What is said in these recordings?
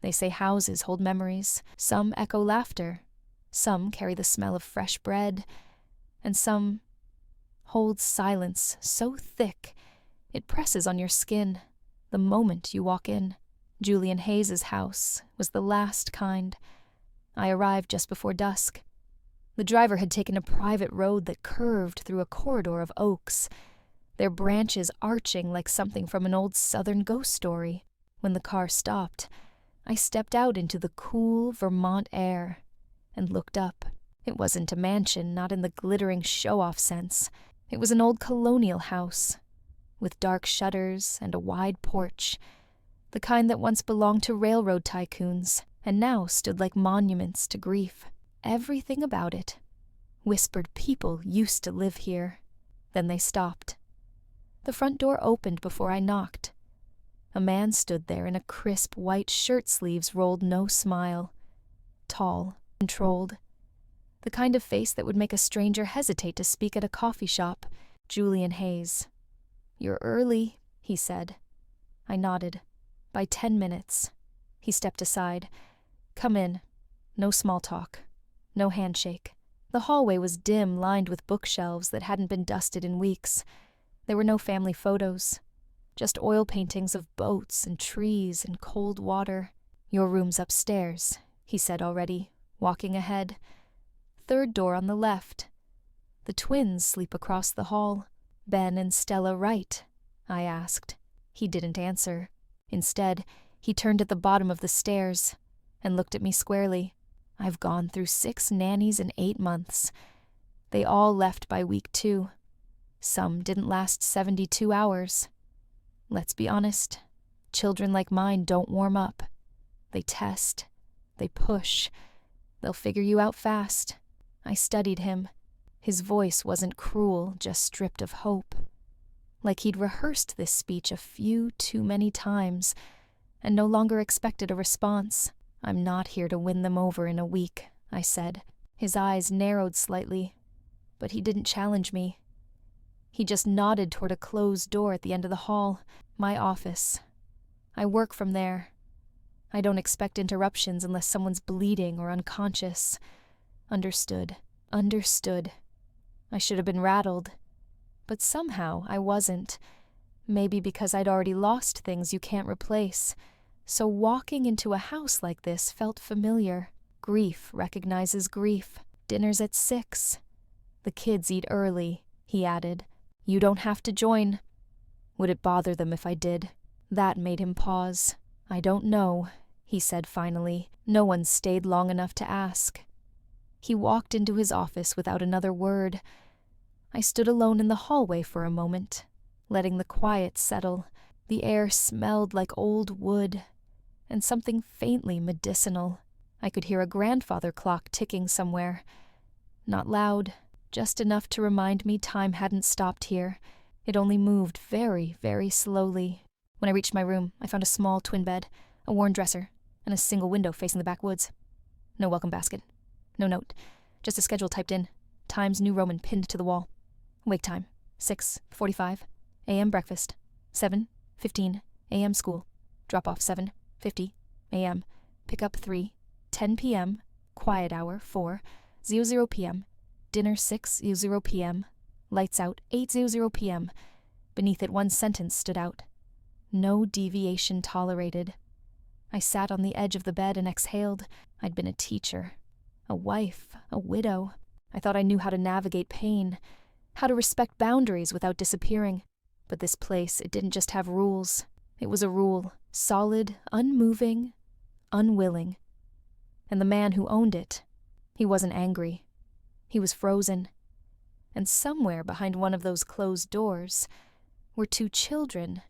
They say houses hold memories, some echo laughter, some carry the smell of fresh bread, and some hold silence so thick it presses on your skin the moment you walk in. Julian Hayes's house was the last kind. I arrived just before dusk. The driver had taken a private road that curved through a corridor of oaks, their branches arching like something from an old Southern ghost story. When the car stopped, I stepped out into the cool Vermont air and looked up. It wasn't a mansion, not in the glittering show-off sense. It was an old colonial house, with dark shutters and a wide porch, the kind that once belonged to railroad tycoons and now stood like monuments to grief. Everything about it whispered people used to live here. Then they stopped. The front door opened before I knocked. A man stood there in a crisp white shirt sleeves rolled no smile. Tall, controlled. The kind of face that would make a stranger hesitate to speak at a coffee shop. Julian Hayes. "You're early," he said. I nodded. "By 10 minutes. He stepped aside. "Come in. No small talk. No handshake." The hallway was dim, lined with bookshelves that hadn't been dusted in weeks. There were no family photos. Just oil paintings of boats and trees and cold water. "Your room's upstairs," he said already, walking ahead. "Third door on the left. The twins sleep across the hall." "Ben and Stella Wright?" I asked. He didn't answer. Instead, he turned at the bottom of the stairs and looked at me squarely. "I've gone through 6 nannies in 8 months. They all left by week 2. Some didn't last 72 hours. Let's be honest, children like mine don't warm up. They test. They push. They'll figure you out fast." I studied him. His voice wasn't cruel, just stripped of hope. Like he'd rehearsed this speech a few too many times and no longer expected a response. "I'm not here to win them over in a week," I said. His eyes narrowed slightly, but he didn't challenge me. He just nodded toward a closed door at the end of the hall. "My office. I work from there. I don't expect interruptions unless someone's bleeding or unconscious." Understood. I should have been rattled. But somehow I wasn't. Maybe because I'd already lost things you can't replace. So walking into a house like this felt familiar. Grief recognizes grief. "Dinner's at 6. The kids eat early," he added. "You don't have to join." Would it bother them if I did? That made him pause. "I don't know," he said finally. "No one stayed long enough to ask." He walked into his office without another word. I stood alone in the hallway for a moment, letting the quiet settle. The air smelled like old wood, and something faintly medicinal. I could hear a grandfather clock ticking somewhere. Not loud, just enough to remind me time hadn't stopped here. It only moved very, very slowly. When I reached my room, I found a small twin bed, a worn dresser, and a single window facing the backwoods. No welcome basket. No note. Just a schedule typed in. Times New Roman pinned to the wall. Wake time, 6:45. a.m. breakfast, 7:15. a.m. school. Drop off 7:50. a.m. Pick up 3:10 p.m. Quiet hour 4:00 p.m. Dinner 6:00 p.m. Lights out 8:00 p.m. Beneath it one sentence stood out. No deviation tolerated. I sat on the edge of the bed and exhaled. I'd been a teacher, a wife, a widow. I thought I knew how to navigate pain, how to respect boundaries without disappearing. But this place, it didn't just have rules. It was a rule, solid, unmoving, unwilling. And the man who owned it, he wasn't angry. He was frozen. And somewhere behind one of those closed doors were 2 children,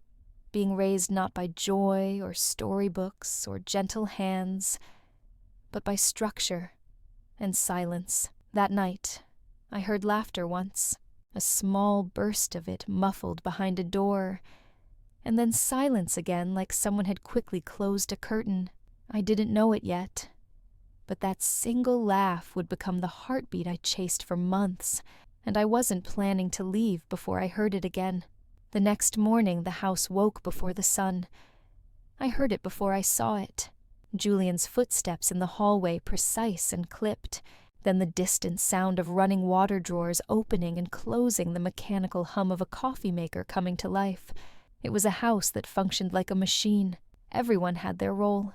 being raised not by joy or storybooks or gentle hands, but by structure and silence. That night, I heard laughter once, a small burst of it muffled behind a door, and then silence again like someone had quickly closed a curtain. I didn't know it yet, but that single laugh would become the heartbeat I chased for months, and I wasn't planning to leave before I heard it again. The next morning, the house woke before the sun. I heard it before I saw it. Julian's footsteps in the hallway precise and clipped, then the distant sound of running water drawers opening and closing, the mechanical hum of a coffee maker coming to life. It was a house that functioned like a machine. Everyone had their role.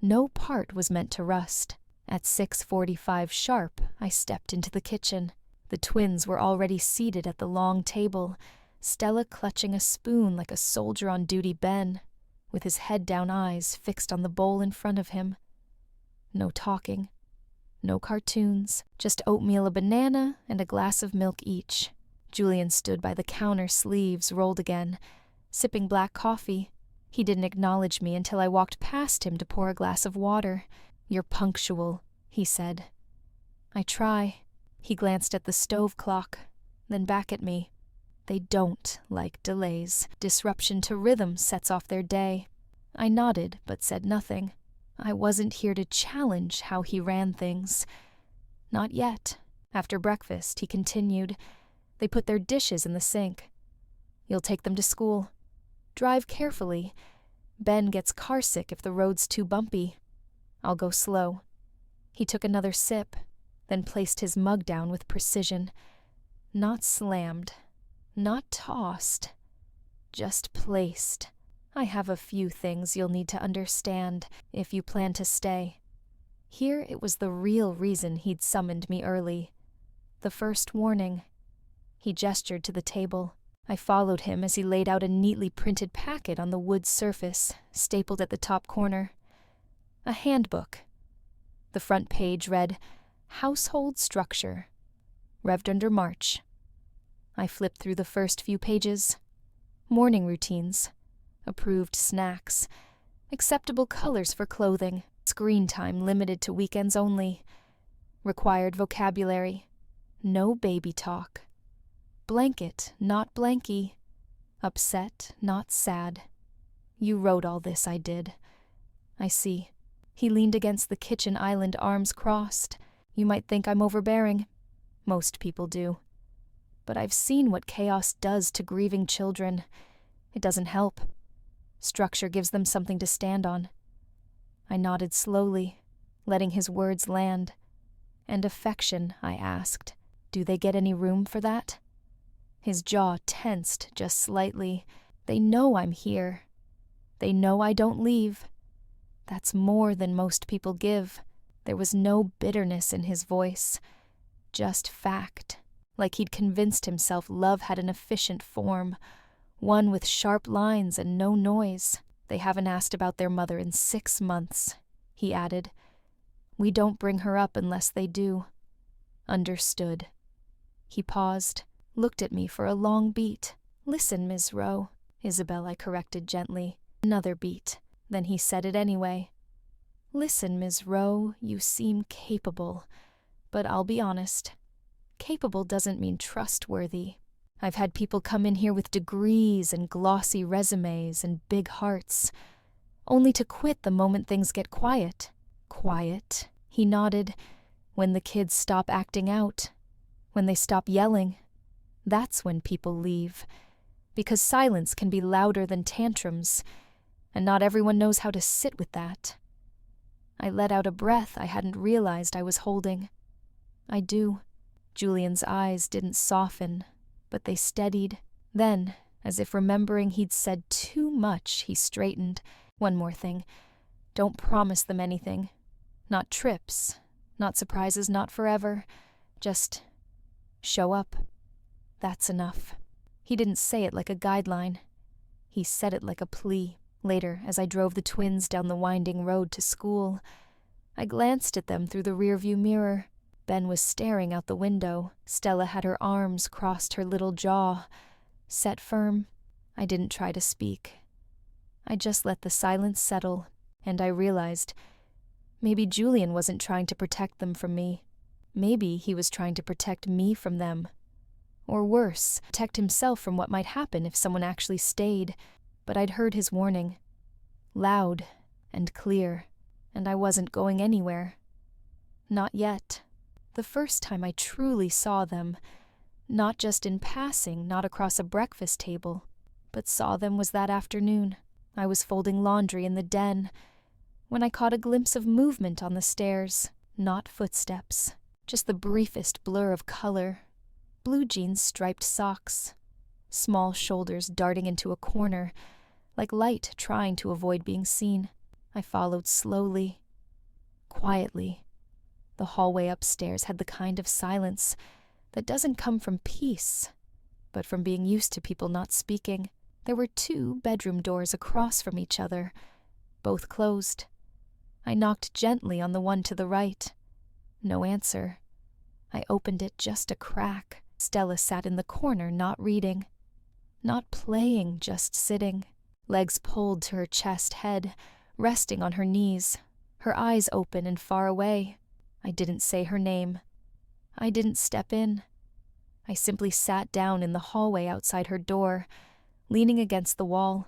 No part was meant to rust. At 6:45 sharp, I stepped into the kitchen. The twins were already seated at the long table, Stella clutching a spoon like a soldier on duty Ben, with his head-down eyes fixed on the bowl in front of him. No talking. No cartoons, just oatmeal, a banana, and a glass of milk each. Julian stood by the counter, sleeves rolled again, sipping black coffee. He didn't acknowledge me until I walked past him to pour a glass of water. "You're punctual," he said. "I try." He glanced at the stove clock, then back at me. "They don't like delays. Disruption to rhythm sets off their day." I nodded, but said nothing. I wasn't here to challenge how he ran things. Not yet. After breakfast, he continued. "They put their dishes in the sink. You'll take them to school. Drive carefully. Ben gets carsick if the road's too bumpy. I'll go slow." He took another sip, then placed his mug down with precision. Not slammed, not tossed, just placed. "I have a few things you'll need to understand if you plan to stay." Here it was the real reason he'd summoned me early. The first warning. He gestured to the table. I followed him as he laid out a neatly printed packet on the wood surface, stapled at the top corner. A handbook. The front page read, "Household Structure. Revved under March." I flipped through the first few pages. Morning routines. Approved snacks. Acceptable colors for clothing. Screen time limited to weekends only. Required vocabulary. No baby talk. Blanket, not blankie. Upset, not sad. "You wrote all this, I did." "I see." He leaned against the kitchen island, arms crossed. "You might think I'm overbearing. Most people do. But I've seen what chaos does to grieving children. It doesn't help. Structure gives them something to stand on." I nodded slowly, letting his words land. "And affection," I asked. "Do they get any room for that?" His jaw tensed just slightly. "They know I'm here. They know I don't leave. That's more than most people give." There was no bitterness in his voice, just fact, like he'd convinced himself love had an efficient form, one with sharp lines and no noise. "They haven't asked about their mother in 6 months, he added. "We don't bring her up unless they do." "Understood." He paused, looked at me for a long beat. "Listen, Ms. Rowe," Isabel, I corrected gently. Another beat. Then he said it anyway. "Listen, Ms. Rowe, you seem capable. But I'll be honest. Capable doesn't mean trustworthy. I've had people come in here with degrees and glossy resumes and big hearts, only to quit the moment things get quiet." "Quiet," he nodded, "when the kids stop acting out, when they stop yelling. That's when people leave, because silence can be louder than tantrums, and not everyone knows how to sit with that." I let out a breath I hadn't realized I was holding. "I do." Julian's eyes didn't soften, but they steadied. Then, as if remembering he'd said too much, he straightened. "One more thing. Don't promise them anything. Not trips, not surprises, not forever. Just show up. That's enough." He didn't say it like a guideline. He said it like a plea. Later, as I drove the twins down the winding road to school, I glanced at them through the rearview mirror. Ben was staring out the window. Stella had her arms crossed her little jaw. Set firm, I didn't try to speak. I just let the silence settle, and I realized maybe Julian wasn't trying to protect them from me. Maybe he was trying to protect me from them. Or worse, protect himself from what might happen if someone actually stayed. But I'd heard his warning. Loud and clear, and I wasn't going anywhere. Not yet. The first time I truly saw them, not just in passing, not across a breakfast table, but saw them was that afternoon. I was folding laundry in the den, when I caught a glimpse of movement on the stairs. Not footsteps, just the briefest blur of color. Blue jeans, striped socks, small shoulders darting into a corner, like light trying to avoid being seen. I followed slowly, quietly. The hallway upstairs had the kind of silence that doesn't come from peace, but from being used to people not speaking. There were 2 bedroom doors across from each other, both closed. I knocked gently on the one to the right. No answer. I opened it just a crack. Stella sat in the corner, not reading, not playing, just sitting, legs pulled to her chest, head resting on her knees, her eyes open and far away. I didn't say her name. I didn't step in. I simply sat down in the hallway outside her door, leaning against the wall.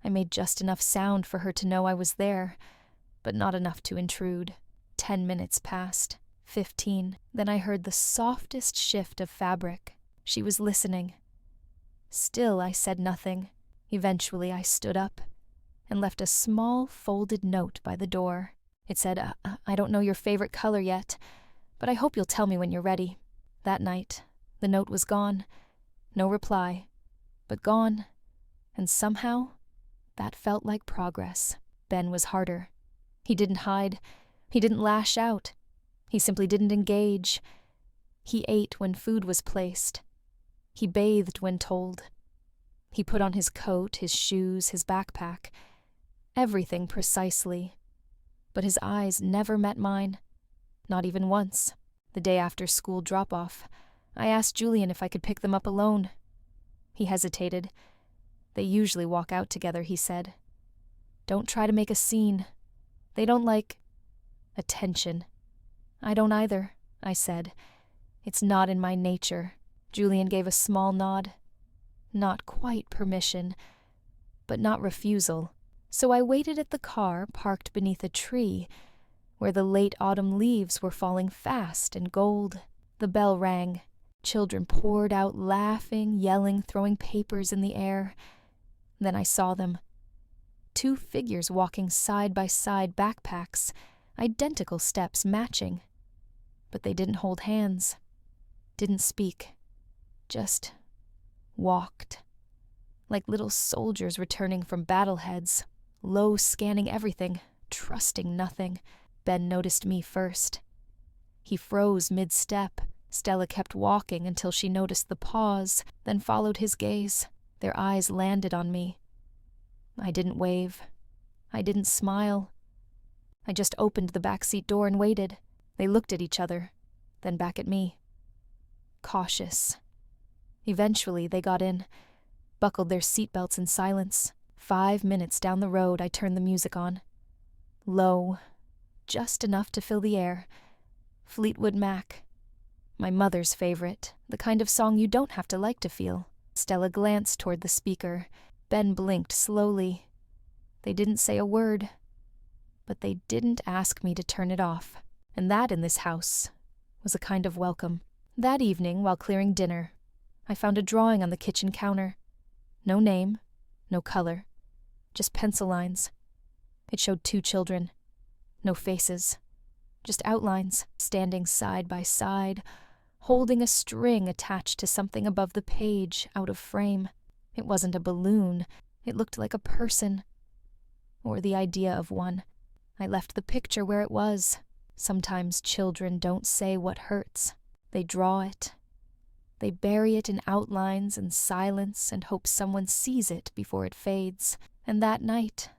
I made just enough sound for her to know I was there, but not enough to intrude. 10 minutes passed, 15. Then I heard the softest shift of fabric. She was listening. Still, I said nothing. Eventually, I stood up and left a small folded note by the door. It said, I don't know your favorite color yet, but I hope you'll tell me when you're ready. That night, the note was gone. No reply, but gone. And somehow, that felt like progress. Ben was harder. He didn't hide. He didn't lash out. He simply didn't engage. He ate when food was placed. He bathed when told. He put on his coat, his shoes, his backpack. Everything precisely. But his eyes never met mine. Not even once. The day after school drop-off, I asked Julian if I could pick them up alone. He hesitated. They usually walk out together, he said. Don't try to make a scene. They don't like attention. I don't either, I said. It's not in my nature. Julian gave a small nod. Not quite permission, but not refusal. So I waited at the car parked beneath a tree, where the late autumn leaves were falling fast in gold. The bell rang. Children poured out laughing, yelling, throwing papers in the air. Then I saw them. 2 figures walking side by side, backpacks, identical steps matching. But they didn't hold hands, didn't speak, just walked. Like little soldiers returning from battleheads, low scanning everything, trusting nothing. Ben noticed me first. He froze mid-step. Stella kept walking until she noticed the pause, then followed his gaze. Their eyes landed on me. I didn't wave. I didn't smile. I just opened the backseat door and waited. They looked at each other, then back at me. Cautious. Eventually, they got in, buckled their seatbelts in silence. 5 minutes down the road, I turned the music on. Low, just enough to fill the air. Fleetwood Mac. My mother's favorite, the kind of song you don't have to like to feel. Stella glanced toward the speaker. Ben blinked slowly. They didn't say a word, but they didn't ask me to turn it off. And that in this house was a kind of welcome. That evening, while clearing dinner, I found a drawing on the kitchen counter. No name, no color, just pencil lines. It showed 2 children. No faces, just outlines, standing side by side, holding a string attached to something above the page, out of frame. It wasn't a balloon. It looked like a person, or the idea of one. I left the picture where it was. Sometimes children don't say what hurts. They draw it. They bury it in outlines and silence and hope someone sees it before it fades. And that night,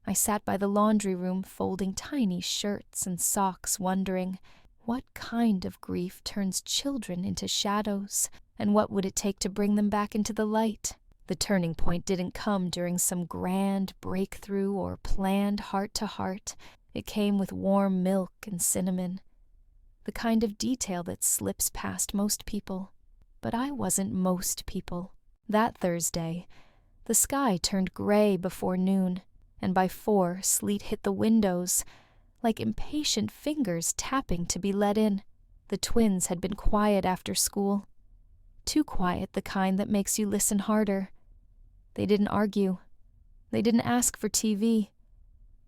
I sat by the laundry room folding tiny shirts and socks, wondering, what kind of grief turns children into shadows, and what would it take to bring them back into the light? The turning point didn't come during some grand breakthrough or planned heart-to-heart. It came with warm milk and cinnamon, the kind of detail that slips past most people. But I wasn't most people. That Thursday, the sky turned gray before noon, and by 4, sleet hit the windows, like impatient fingers tapping to be let in. The twins had been quiet after school. Too quiet, the kind that makes you listen harder. They didn't argue. They didn't ask for TV.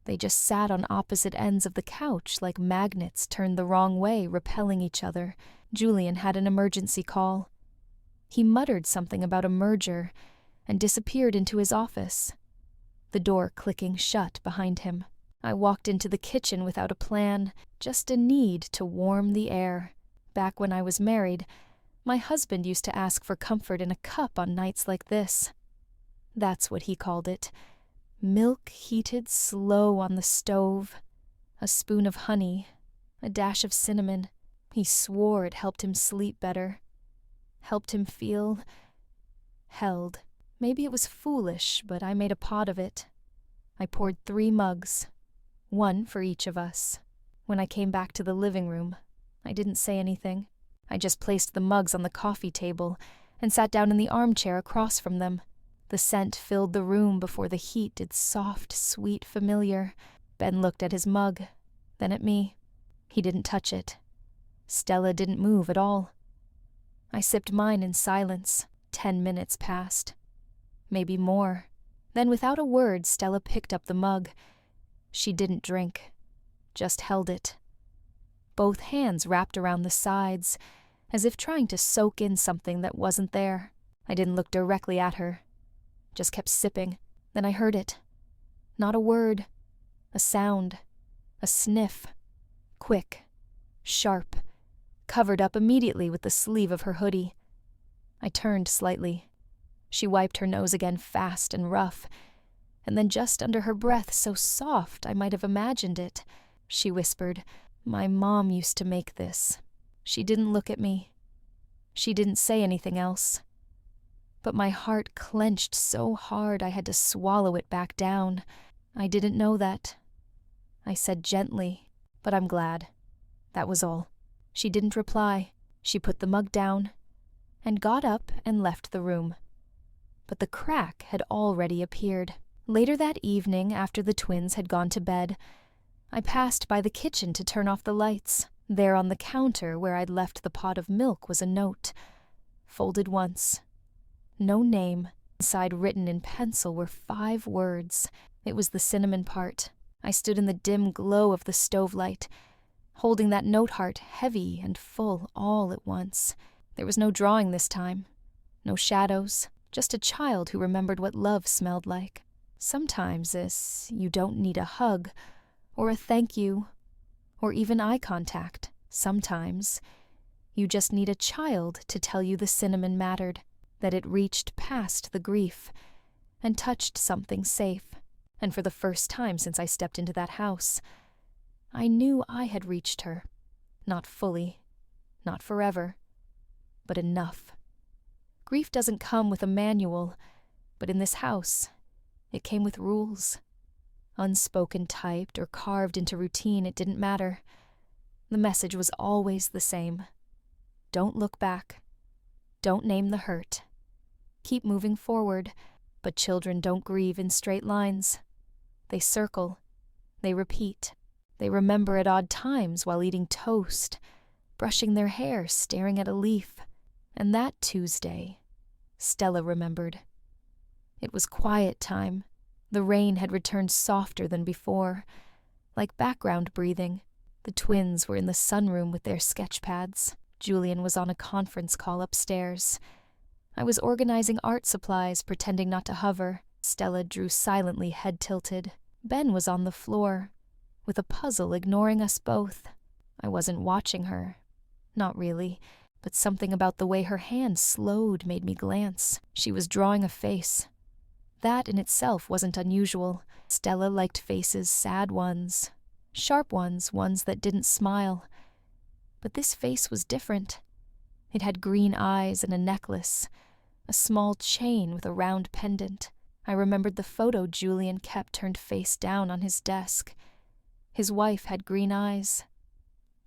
They just sat on opposite ends of the couch like magnets turned the wrong way, repelling each other. Julian had an emergency call. He muttered something about a merger and disappeared into his office, the door clicking shut behind him. I walked into the kitchen without a plan, just a need to warm the air. Back when I was married, my husband used to ask for comfort in a cup on nights like this. That's what he called it. Milk heated slow on the stove, a spoon of honey, a dash of cinnamon. He swore it helped him sleep better, helped him feel held. Maybe it was foolish, but I made a pot of it. I poured 3 mugs, 1 for each of us. When I came back to the living room, I didn't say anything. I just placed the mugs on the coffee table and sat down in the armchair across from them. The scent filled the room before the heat did soft, sweet familiar. Ben looked at his mug, then at me. He didn't touch it. Stella didn't move at all. I sipped mine in silence. 10 minutes passed. Maybe more. Then without a word, Stella picked up the mug. She didn't drink, just held it. Both hands wrapped around the sides, as if trying to soak in something that wasn't there. I didn't look directly at her. Just kept sipping. Then I heard it. Not a word. A sound. A sniff. Quick. Sharp. Covered up immediately with the sleeve of her hoodie. I turned slightly. She wiped her nose again fast and rough, and then just under her breath, so soft I might have imagined it, she whispered, "My mom used to make this." She didn't look at me. She didn't say anything else. But my heart clenched so hard I had to swallow it back down. I didn't know that. I said gently, "But I'm glad." That was all. She didn't reply. She put the mug down and got up and left the room. But the crack had already appeared. Later that evening, after the twins had gone to bed, I passed by the kitchen to turn off the lights. There on the counter where I'd left the pot of milk was a note, folded once. No name. Inside, written in pencil, were 5 words. It was the cinnamon part. I stood in the dim glow of the stove light, holding that note heart heavy and full all at once. There was no drawing this time. No shadows. Just a child who remembered what love smelled like. Sometimes you don't need a hug, or a thank you, or even eye contact. Sometimes you just need a child to tell you the cinnamon mattered, that it reached past the grief and touched something safe. And for the first time since I stepped into that house, I knew I had reached her. Not fully, not forever, but enough. Grief doesn't come with a manual, but in this house, it came with rules. Unspoken, typed, or carved into routine, it didn't matter. The message was always the same. Don't look back. Don't name the hurt. Keep moving forward, but children don't grieve in straight lines. They circle. They repeat. They remember at odd times while eating toast, brushing their hair, staring at a leaf. And that Tuesday, Stella remembered. It was quiet time. The rain had returned softer than before, like background breathing. The twins were in the sunroom with their sketch pads. Julian was on a conference call upstairs. I was organizing art supplies, pretending not to hover. Stella drew silently, head tilted. Ben was on the floor, with a puzzle ignoring us both. I wasn't watching her. Not really. But something about the way her hand slowed made me glance. She was drawing a face. That in itself wasn't unusual. Stella liked faces, sad ones, sharp ones, ones that didn't smile. But this face was different. It had green eyes and a necklace, a small chain with a round pendant. I remembered the photo Julian kept turned face down on his desk. His wife had green eyes.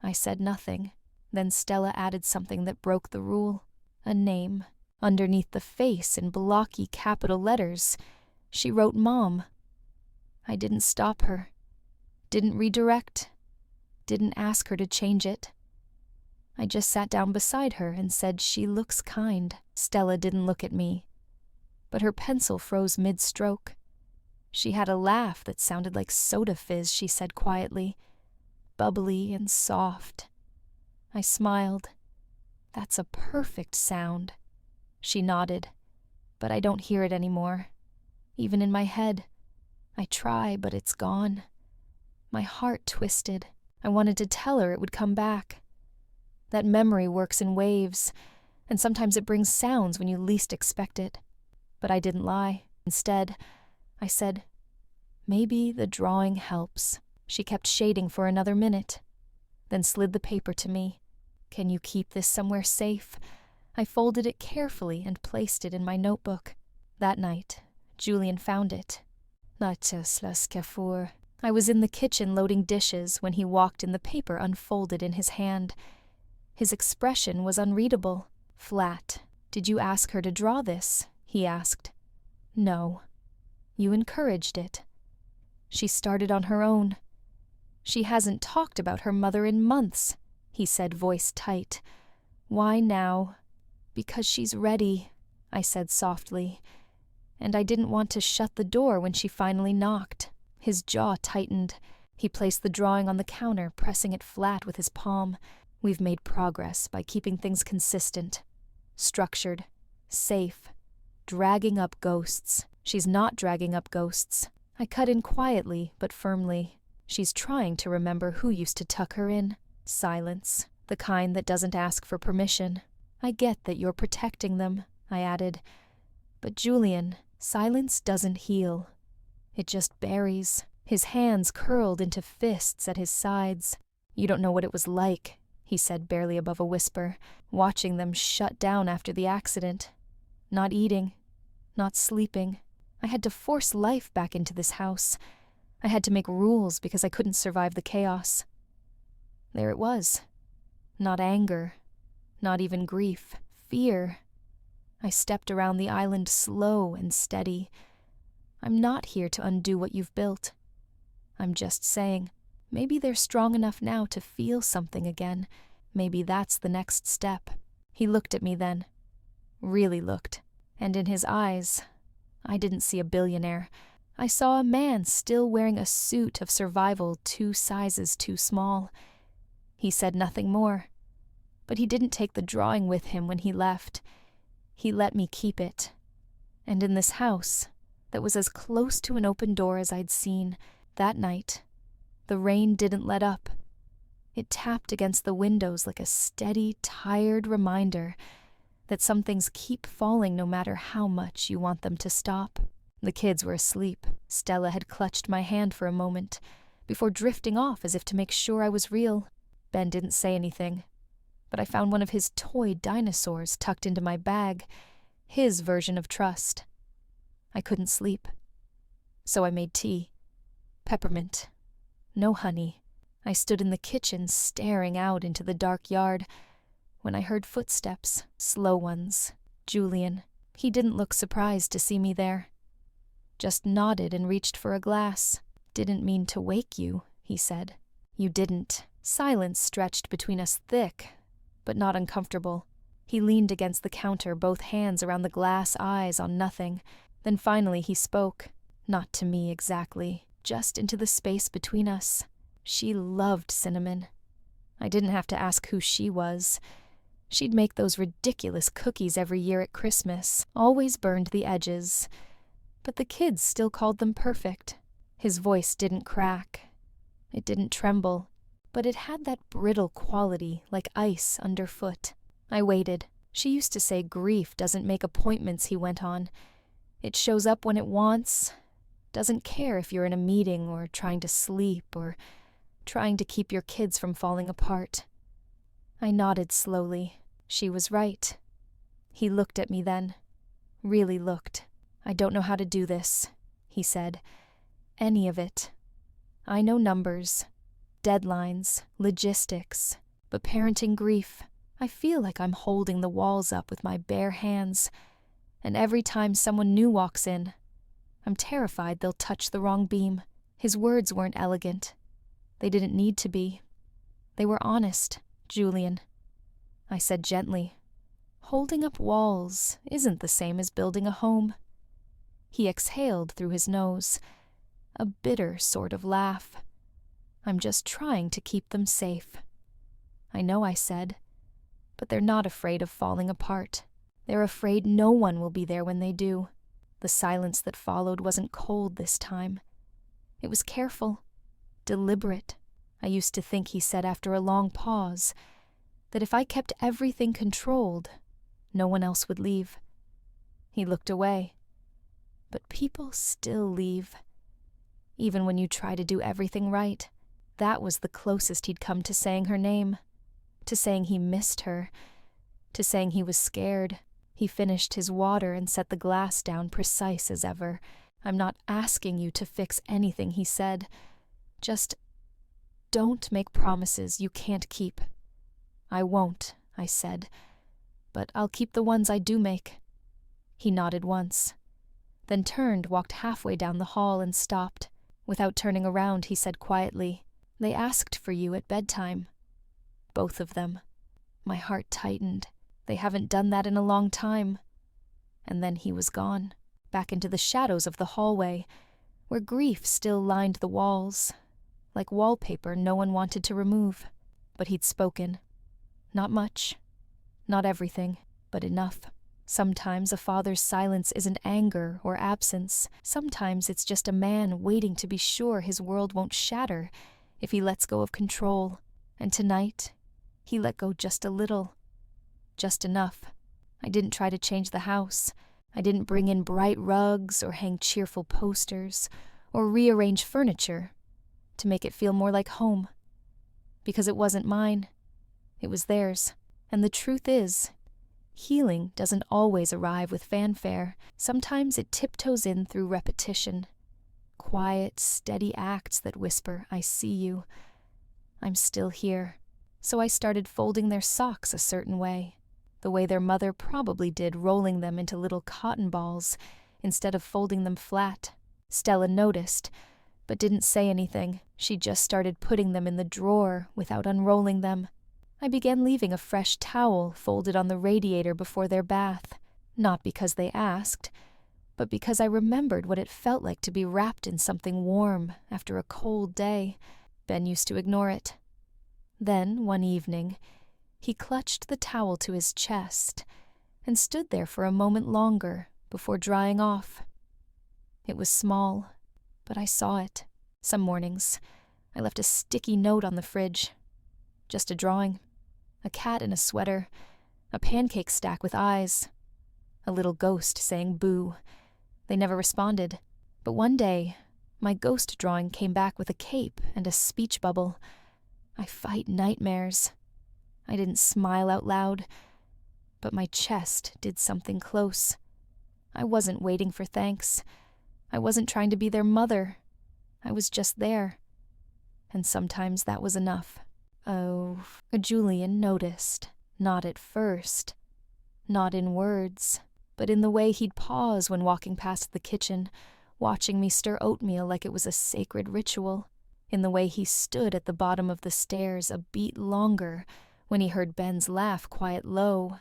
I said nothing. Then Stella added something that broke the rule. A name. Underneath the face in blocky capital letters, she wrote Mom. I didn't stop her. Didn't redirect. Didn't ask her to change it. I just sat down beside her and said, "She looks kind." Stella didn't look at me, but her pencil froze mid-stroke. She had a laugh that sounded like soda fizz, she said quietly, bubbly and soft. I smiled. That's a perfect sound. She nodded, but I don't hear it anymore. Even in my head. I try, but it's gone. My heart twisted. I wanted to tell her it would come back. That memory works in waves, and sometimes it brings sounds when you least expect it. But I didn't lie. Instead, I said, maybe the drawing helps. She kept shading for another minute, then slid the paper to me. Can you keep this somewhere safe? I folded it carefully and placed it in my notebook. That night, Julian found it. I was in the kitchen loading dishes when he walked in, the paper unfolded in his hand. His expression was unreadable, flat. Did you ask her to draw this? He asked. No. You encouraged it. She started on her own. She hasn't talked about her mother in months, he said, voice tight. Why now? Because she's ready, I said softly, and I didn't want to shut the door when she finally knocked. His jaw tightened. He placed the drawing on the counter, pressing it flat with his palm. We've made progress by keeping things consistent, structured, safe, dragging up ghosts. She's not dragging up ghosts. I cut in quietly but firmly. She's trying to remember who used to tuck her in. Silence, the kind that doesn't ask for permission. I get that you're protecting them, I added. But Julian, silence doesn't heal. It just buries. His hands curled into fists at his sides. You don't know what it was like, he said barely above a whisper, watching them shut down after the accident. Not eating, not sleeping. I had to force life back into this house. I had to make rules because I couldn't survive the chaos. There it was. Not anger, not even grief, fear. I stepped around the island slow and steady. I'm not here to undo what you've built. I'm just saying, maybe they're strong enough now to feel something again. Maybe that's the next step. He looked at me then. Really looked. And in his eyes, I didn't see a billionaire. I saw a man still wearing a suit of survival 2 sizes too small. He said nothing more. But he didn't take the drawing with him when he left. He let me keep it. And in this house, that was as close to an open door as I'd seen, that night, the rain didn't let up. It tapped against the windows like a steady, tired reminder that some things keep falling no matter how much you want them to stop. The kids were asleep. Stella had clutched my hand for a moment, before drifting off as if to make sure I was real. Ben didn't say anything, but I found one of his toy dinosaurs tucked into my bag, his version of trust. I couldn't sleep, so I made tea. Peppermint. No honey. I stood in the kitchen staring out into the dark yard when I heard footsteps, slow ones. Julian. He didn't look surprised to see me there. Just nodded and reached for a glass. Didn't mean to wake you, he said. You didn't. Silence stretched between us thick, but not uncomfortable. He leaned against the counter, both hands around the glass eyes on nothing. Then finally he spoke. Not to me exactly, just into the space between us. She loved cinnamon. I didn't have to ask who she was. She'd make those ridiculous cookies every year at Christmas, always burned the edges. But the kids still called them perfect. His voice didn't crack. It didn't tremble, but it had that brittle quality like ice underfoot. I waited. She used to say grief doesn't make appointments, he went on. It shows up when it wants. Doesn't care if you're in a meeting or trying to sleep or trying to keep your kids from falling apart. I nodded slowly. She was right. He looked at me then. Really looked. I don't know how to do this, he said. Any of it. I know numbers, deadlines, logistics, but parenting grief, I feel like I'm holding the walls up with my bare hands, and every time someone new walks in, I'm terrified they'll touch the wrong beam. His words weren't elegant. They didn't need to be. They were honest, Julian. I said gently, holding up walls isn't the same as building a home. He exhaled through his nose. a bitter sort of laugh. I'm just trying to keep them safe. I know, I said, but they're not afraid of falling apart. They're afraid no one will be there when they do. The silence that followed wasn't cold this time. It was careful, deliberate. I used to think, he said after a long pause, that if I kept everything controlled, no one else would leave. He looked away. But people still leave. Even when you try to do everything right. That was the closest he'd come to saying her name, to saying he missed her, to saying he was scared. He finished his water and set the glass down precise as ever. I'm not asking you to fix anything, he said. Just don't make promises you can't keep. I won't, I said, but I'll keep the ones I do make. He nodded once, then turned, walked halfway down the hall and stopped. Without turning around, he said quietly, "They asked for you at bedtime. Both of them." My heart tightened. They haven't done that in a long time. And then he was gone, back into the shadows of the hallway, where grief still lined the walls, like wallpaper no one wanted to remove. But he'd spoken. Not much, not everything, but enough. Sometimes a father's silence isn't anger or absence. Sometimes it's just a man waiting to be sure his world won't shatter if he lets go of control. And tonight, he let go just a little. Just enough. I didn't try to change the house. I didn't bring in bright rugs or hang cheerful posters or rearrange furniture to make it feel more like home. Because it wasn't mine. It was theirs. And the truth is, healing doesn't always arrive with fanfare. Sometimes it tiptoes in through repetition. Quiet, steady acts that whisper, "I see you. I'm still here." So I started folding their socks a certain way, the way their mother probably did, rolling them into little cotton balls instead of folding them flat. Stella noticed, but didn't say anything. She just started putting them in the drawer without unrolling them. I began leaving a fresh towel folded on the radiator before their bath, not because they asked, but because I remembered what it felt like to be wrapped in something warm after a cold day. Ben used to ignore it. Then, one evening, he clutched the towel to his chest and stood there for a moment longer before drying off. It was small, but I saw it. Some mornings, I left a sticky note on the fridge. Just a drawing. A cat in a sweater, a pancake stack with eyes, a little ghost saying boo. They never responded. But one day, my ghost drawing came back with a cape and a speech bubble. I fight nightmares. I didn't smile out loud, but my chest did something close. I wasn't waiting for thanks. I wasn't trying to be their mother. I was just there. And sometimes that was enough. Oh, Julian noticed, not at first, not in words, but in the way he'd pause when walking past the kitchen, watching me stir oatmeal like it was a sacred ritual, in the way he stood at the bottom of the stairs a beat longer when he heard Ben's laugh quiet low,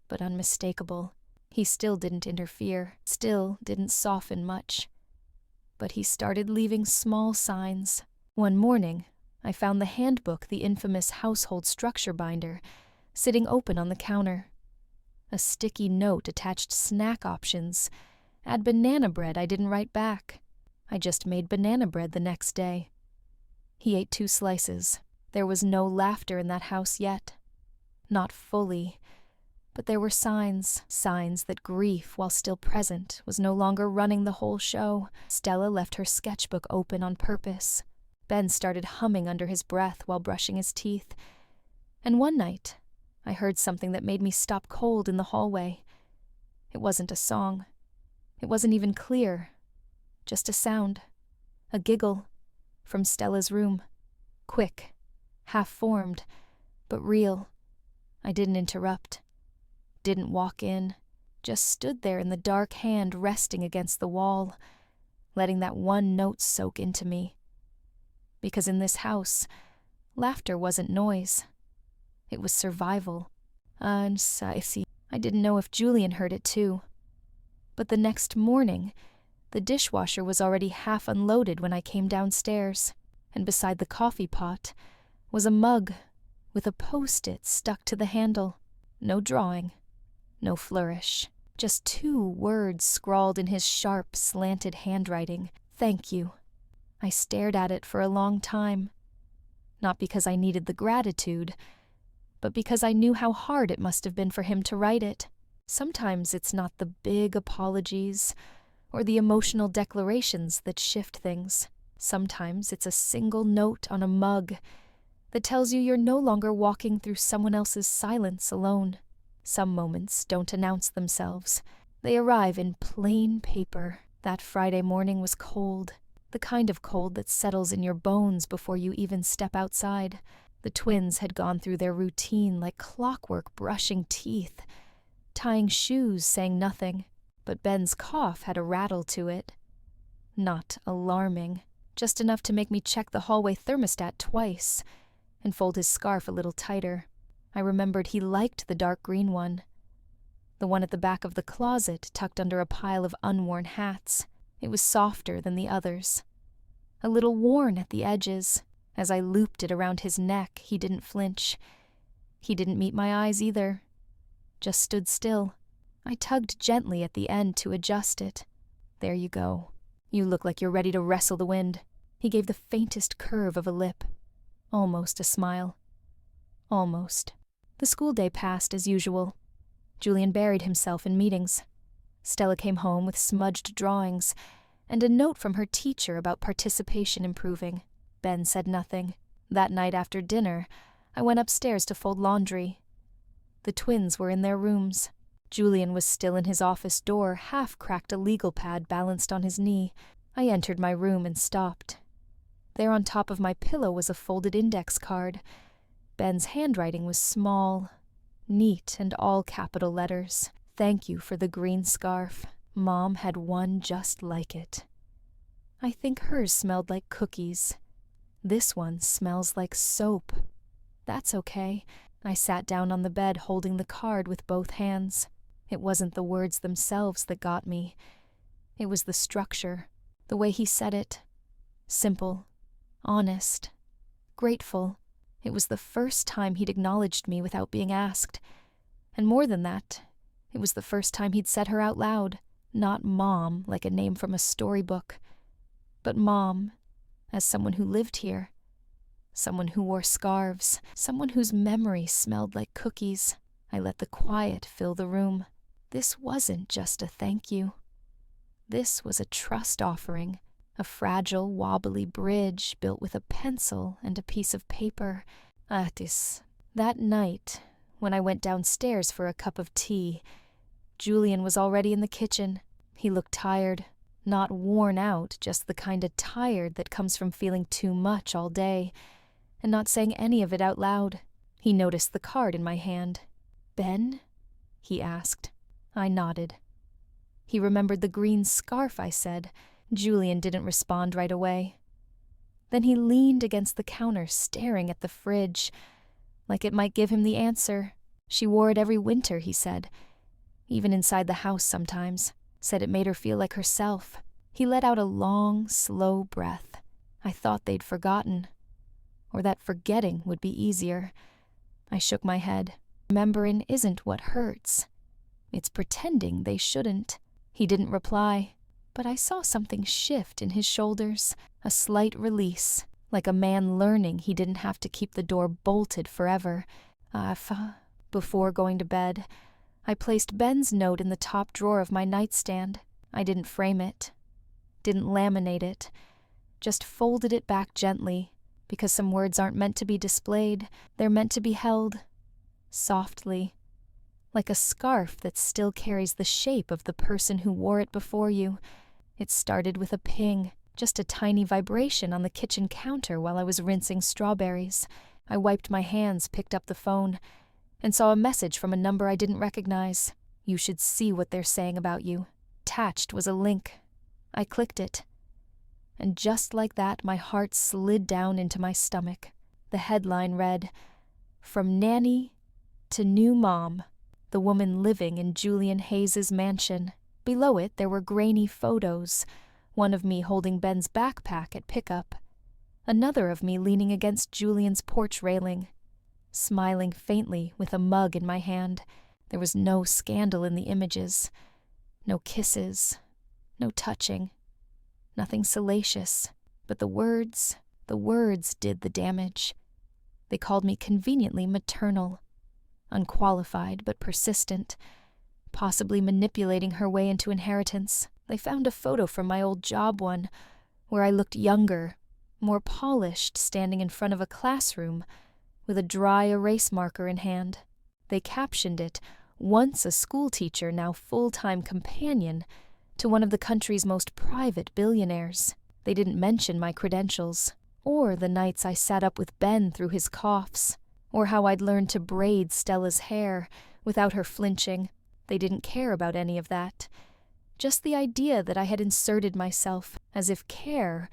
but unmistakable. He still didn't interfere, still didn't soften much, but he started leaving small signs. One morning, I found the handbook, the infamous household structure binder, sitting open on the counter. A sticky note attached snack options. Add banana bread I didn't write back. I just made banana bread the next day. He ate 2 slices. There was no laughter in that house yet. Not fully. But there were signs that grief, while still present, was no longer running the whole show. Stella left her sketchbook open on purpose. Ben started humming under his breath while brushing his teeth. And one night, I heard something that made me stop cold in the hallway. It wasn't a song. It wasn't even clear. Just a sound. A giggle. From Stella's room. Quick. Half-formed. But real. I didn't interrupt. Didn't walk in. Just stood there in the dark hand resting against the wall, letting that one note soak into me. Because in this house, laughter wasn't noise. It was survival. I didn't know if Julian heard it too. But the next morning, The dishwasher was already half unloaded when I came downstairs, and beside the coffee pot was a mug with a post-it stuck to the handle. No drawing, no flourish, just 2 words scrawled in his sharp, slanted handwriting. Thank you. I stared at it for a long time, not because I needed the gratitude, but because I knew how hard it must have been for him to write it. Sometimes it's not the big apologies or the emotional declarations that shift things. Sometimes it's a single note on a mug that tells you you're no longer walking through someone else's silence alone. Some moments don't announce themselves. They arrive in plain paper. That Friday morning was cold, the kind of cold that settles in your bones before you even step outside. The twins had gone through their routine like clockwork, brushing teeth, tying shoes, saying nothing. But Ben's cough had a rattle to it. Not alarming, just enough to make me check the hallway thermostat twice and fold his scarf a little tighter. I remembered he liked the dark green one, the one at the back of the closet tucked under a pile of unworn hats. It was softer than the others, a little worn at the edges. As I looped it around his neck, he didn't flinch. He didn't meet my eyes either, just stood still. I tugged gently at the end to adjust it. There you go. You look like you're ready to wrestle the wind. He gave the faintest curve of a lip. Almost a smile. Almost. The school day passed as usual. Julian buried himself in meetings. Stella came home with smudged drawings and a note from her teacher about participation improving. Ben said nothing. That night after dinner, I went upstairs to fold laundry. The twins were in their rooms. Julian was still in his office door, half-cracked a legal pad balanced on his knee. I entered my room and stopped. There on top of my pillow was a folded index card. Ben's handwriting was small, neat, and all capital letters. Thank you for the green scarf. Mom had one just like it. I think hers smelled like cookies. This one smells like soap. That's okay. I sat down on the bed holding the card with both hands. It wasn't the words themselves that got me. It was the structure, the way he said it. Simple, honest, grateful. It was the first time he'd acknowledged me without being asked. And more than that, it was the first time he'd said her out loud. Not Mom, like a name from a storybook, but Mom, as someone who lived here. Someone who wore scarves, someone whose memory smelled like cookies. I let the quiet fill the room. This wasn't just a thank you. This was a trust offering, a fragile, wobbly bridge built with a pencil and a piece of paper. Atis. That night, when I went downstairs for a cup of tea, Julian was already in the kitchen. He looked tired, not worn out, just the kind of tired that comes from feeling too much all day, and not saying any of it out loud. He noticed the card in my hand. Ben? He asked. I nodded. He remembered the green scarf I said. Julian didn't respond right away. Then he leaned against the counter, staring at the fridge, like it might give him the answer. She wore it every winter, he said, even inside the house sometimes. Said it made her feel like herself. He let out a long, slow breath. I thought they'd forgotten, or that forgetting would be easier. I shook my head. Remembering isn't what hurts. It's pretending they shouldn't. He didn't reply, but I saw something shift in his shoulders, a slight release, like a man learning he didn't have to keep the door bolted forever. Before going to bed, I placed Ben's note in the top drawer of my nightstand. I didn't frame it, didn't laminate it, just folded it back gently, because some words aren't meant to be displayed, they're meant to be held, softly, like a scarf that still carries the shape of the person who wore it before you. It started with a ping, just a tiny vibration on the kitchen counter while I was rinsing strawberries. I wiped my hands, picked up the phone, and saw a message from a number I didn't recognize. You should see what they're saying about you. Attached was a link. I clicked it. And just like that, my heart slid down into my stomach. The headline read, "From Nanny to New Mom, the woman living in Julian Hayes's mansion." Below it, there were grainy photos, One of me holding Ben's backpack at pickup. Another of me leaning against Julian's porch railing, smiling faintly with a mug in my hand. There was no scandal in the images. No kisses. No touching. Nothing salacious. But the words did the damage. They called me conveniently maternal. Unqualified but persistent. Possibly manipulating her way into inheritance. They found a photo from my old job one, where I looked younger, more polished, standing in front of a classroom with a dry erase marker in hand. They captioned it, "Once a schoolteacher, now full-time companion to one of the country's most private billionaires." They didn't mention my credentials, or the nights I sat up with Ben through his coughs, or how I'd learned to braid Stella's hair without her flinching. They didn't care about any of that. Just the idea that I had inserted myself, as if care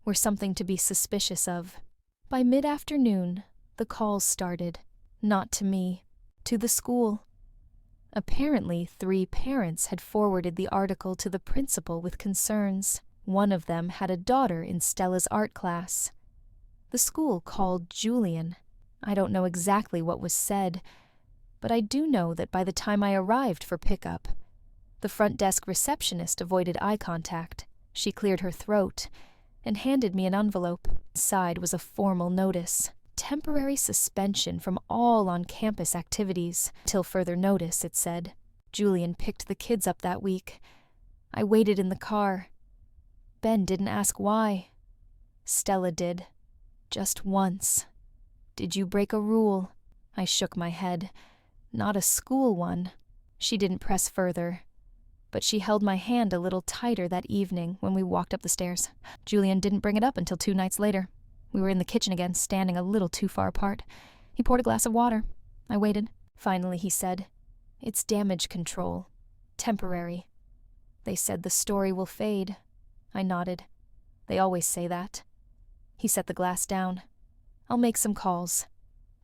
were something to be suspicious of. By mid-afternoon, the calls started. Not to me, to the school. Apparently, 3 parents had forwarded the article to the principal with concerns. One of them had a daughter in Stella's art class. The school called Julian. I don't know exactly what was said, but I do know that by the time I arrived for pickup, the front desk receptionist avoided eye contact. She cleared her throat and handed me an envelope. Inside was a formal notice. Temporary suspension from all on-campus activities. Till further notice, it said. Julian picked the kids up that week. I waited in the car. Ben didn't ask why. Stella did. Just once. "Did you break a rule?" I shook my head. "Not a school one." She didn't press further, but she held my hand a little tighter that evening when we walked up the stairs. Julian didn't bring it up until 2 nights later. We were in the kitchen again, standing a little too far apart. He poured a glass of water. I waited. Finally, he said, "It's damage control. Temporary. They said the story will fade." I nodded. "They always say that." He set the glass down. "I'll make some calls.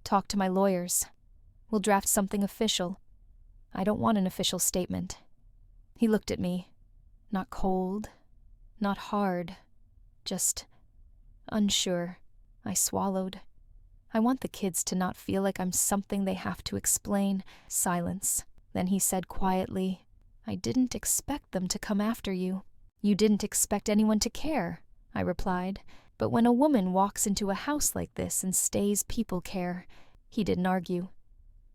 Talk to my lawyers. We'll draft something official. I don't want an official statement." He looked at me. Not cold. Not hard. Just unsure. I swallowed. "I want the kids to not feel like I'm something they have to explain." Silence. Then he said quietly, "I didn't expect them to come after you." "You didn't expect anyone to care," I replied. "But when a woman walks into a house like this and stays, people care." He didn't argue,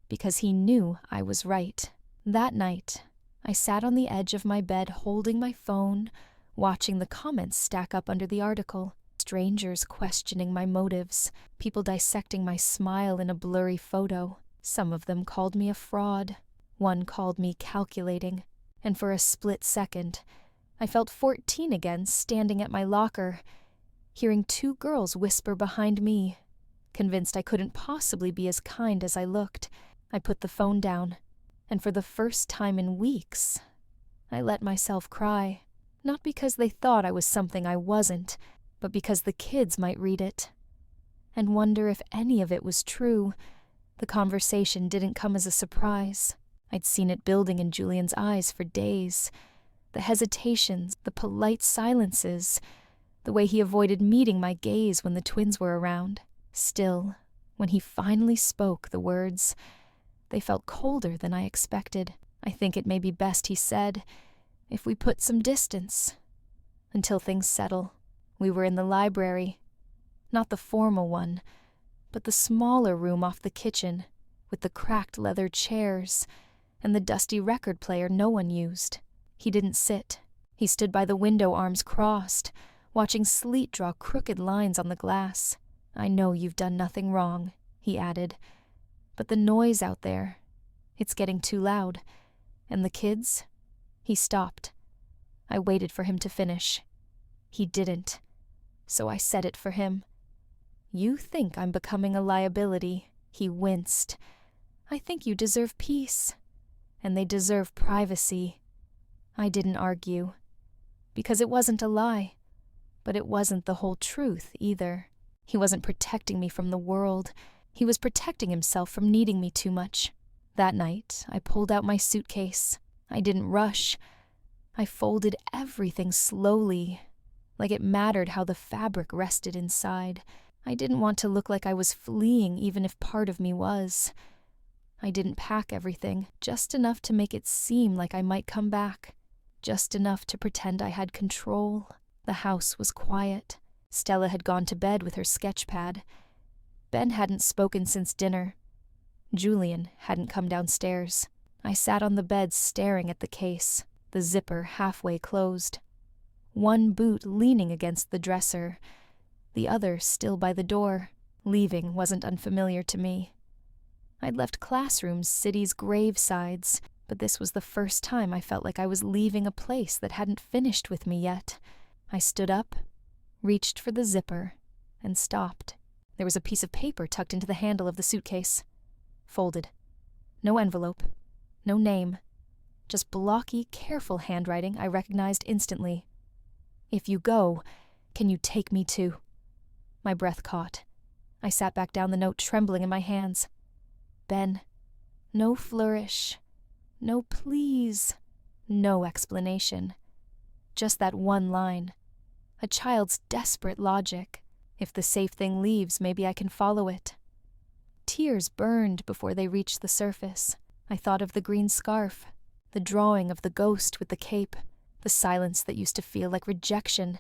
because he knew I was right. That night, I sat on the edge of my bed holding my phone, watching the comments stack up under the article. Strangers questioning my motives, people dissecting my smile in a blurry photo. Some of them called me a fraud. One called me calculating. And for a split second, I felt 14 again, standing at my locker, hearing 2 girls whisper behind me. Convinced I couldn't possibly be as kind as I looked, I put the phone down, and for the first time in weeks, I let myself cry. Not because they thought I was something I wasn't, but because the kids might read it and wonder if any of it was true. The conversation didn't come as a surprise. I'd seen it building in Julian's eyes for days. The hesitations, the polite silences, the way he avoided meeting my gaze when the twins were around. Still, when he finally spoke the words, they felt colder than I expected. "I think it may be best," he said, "if we put some distance until things settle." We were in the library. Not the formal one, but the smaller room off the kitchen, with the cracked leather chairs and the dusty record player no one used. He didn't sit. He stood by the window, arms crossed, watching sleet draw crooked lines on the glass. "I know you've done nothing wrong," he added, "but the noise out there, it's getting too loud. And the kids?" He stopped. I waited for him to finish. He didn't. So I said it for him. "You think I'm becoming a liability." He winced. "I think you deserve peace. And they deserve privacy." I didn't argue. Because it wasn't a lie. But it wasn't the whole truth either. He wasn't protecting me from the world. He was protecting himself from needing me too much. That night, I pulled out my suitcase. I didn't rush. I folded everything slowly, like it mattered how the fabric rested inside. I didn't want to look like I was fleeing, even if part of me was. I didn't pack everything, just enough to make it seem like I might come back, just enough to pretend I had control. The house was quiet. Stella had gone to bed with her sketch pad. Ben hadn't spoken since dinner. Julian hadn't come downstairs. I sat on the bed staring at the case, the zipper halfway closed. One boot leaning against the dresser, the other still by the door. Leaving wasn't unfamiliar to me. I'd left classrooms cities' gravesides, but this was the first time I felt like I was leaving a place that hadn't finished with me yet. I stood up, reached for the zipper, and stopped. There was a piece of paper tucked into the handle of the suitcase. Folded. No envelope. No name. Just blocky, careful handwriting I recognized instantly. "If you go, can you take me too?" My breath caught. I sat back down, the note trembling in my hands. Ben. No flourish. No please. No explanation. Just that one line. A child's desperate logic. If the safe thing leaves, maybe I can follow it. Tears burned before they reached the surface. I thought of the green scarf, the drawing of the ghost with the cape, the silence that used to feel like rejection,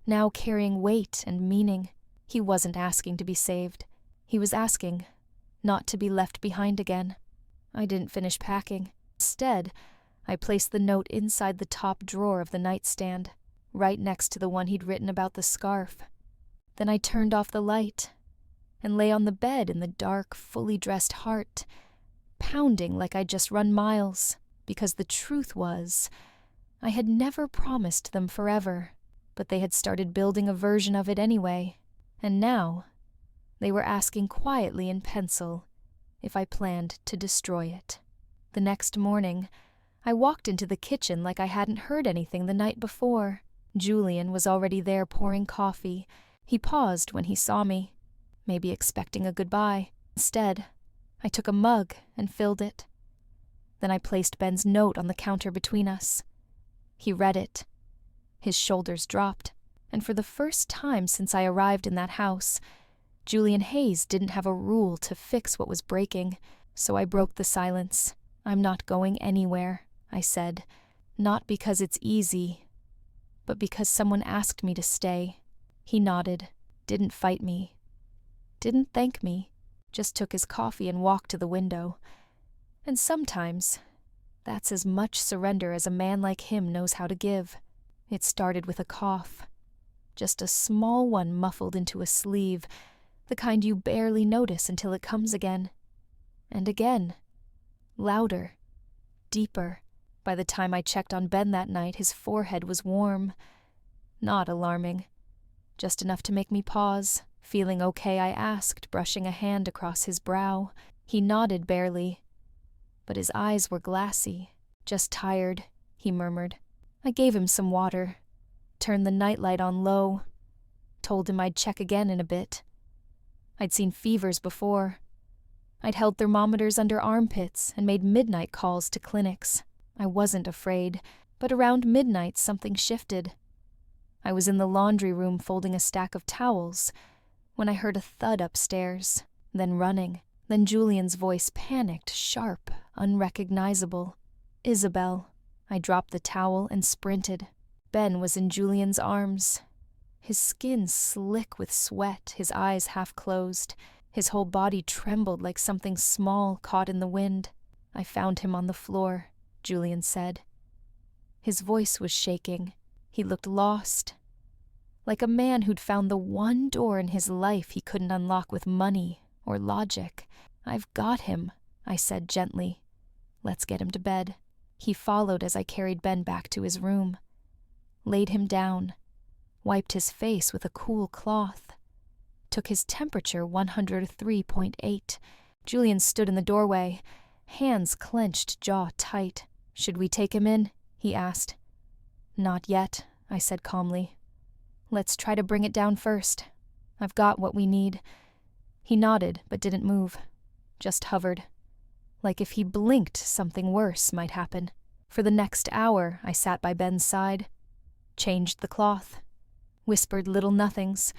now carrying weight and meaning. He wasn't asking to be saved. He was asking not to be left behind again. I didn't finish packing. Instead, I placed the note inside the top drawer of the nightstand, right next to the one he'd written about the scarf. Then I turned off the light and lay on the bed in the dark, fully dressed heart, pounding like I'd just run miles, because the truth was, I had never promised them forever, but they had started building a version of it anyway, and now they were asking quietly in pencil if I planned to destroy it. The next morning, I walked into the kitchen like I hadn't heard anything the night before. Julian was already there pouring coffee. He paused when he saw me, maybe expecting a goodbye. Instead, I took a mug and filled it. Then I placed Ben's note on the counter between us. He read it. His shoulders dropped, and for the first time since I arrived in that house, Julian Hayes didn't have a rule to fix what was breaking, so I broke the silence. "I'm not going anywhere," I said, "not because it's easy, but because someone asked me to stay." He nodded, didn't fight me, didn't thank me, just took his coffee and walked to the window. And sometimes, that's as much surrender as a man like him knows how to give. It started with a cough, just a small one muffled into a sleeve, the kind you barely notice until it comes again. And again. Louder. Deeper. By the time I checked on Ben that night, his forehead was warm. Not alarming. Just enough to make me pause. Feeling okay, I asked, brushing a hand across his brow. He nodded barely, but his eyes were glassy. "Just tired," he murmured. I gave him some water, turned the nightlight on low, told him I'd check again in a bit. I'd seen fevers before. I'd held thermometers under armpits and made midnight calls to clinics. I wasn't afraid, but around midnight something shifted. I was in the laundry room folding a stack of towels when I heard a thud upstairs, then running. Then Julian's voice, panicked, sharp, unrecognizable. "Isabel." I dropped the towel and sprinted. Ben was in Julian's arms. His skin slick with sweat, his eyes half closed. His whole body trembled like something small caught in the wind. "I found him on the floor," Julian said. His voice was shaking. He looked lost, like a man who'd found the one door in his life he couldn't unlock with money or logic. "I've got him," I said gently. "Let's get him to bed." He followed as I carried Ben back to his room, laid him down, wiped his face with a cool cloth, took his temperature 103.8. Julian stood in the doorway, hands clenched, jaw tight. "Should we take him in?" he asked. "Not yet," I said calmly. "Let's try to bring it down first. I've got what we need." He nodded but didn't move, just hovered. Like if he blinked, something worse might happen. For the next hour, I sat by Ben's side, changed the cloth, whispered little nothings,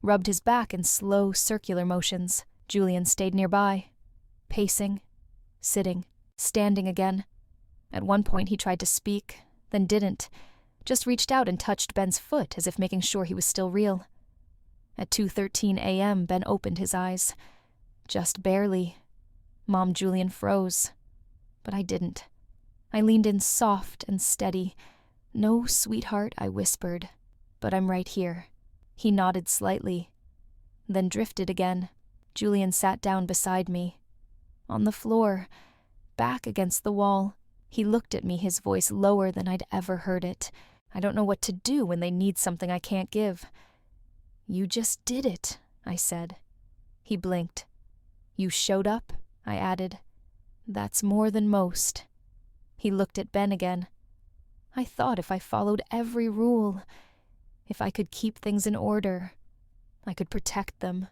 rubbed his back in slow circular motions. Julian stayed nearby, pacing, sitting, standing again. At one point he tried to speak, then didn't, just reached out and touched Ben's foot as if making sure he was still real. At 2:13 a.m., Ben opened his eyes. Just barely. Mom Julian froze. But I didn't. I leaned in soft and steady. "No, sweetheart," I whispered, "but I'm right here." He nodded slightly, then drifted again. Julian sat down beside me. On the floor, back against the wall. He looked at me, his voice lower than I'd ever heard it. I don't know what to do when they need something I can't give. "You just did it," I said. He blinked. "You showed up," I added. "That's more than most." He looked at Ben again. I thought if I followed every rule, if I could keep things in order, I could protect them.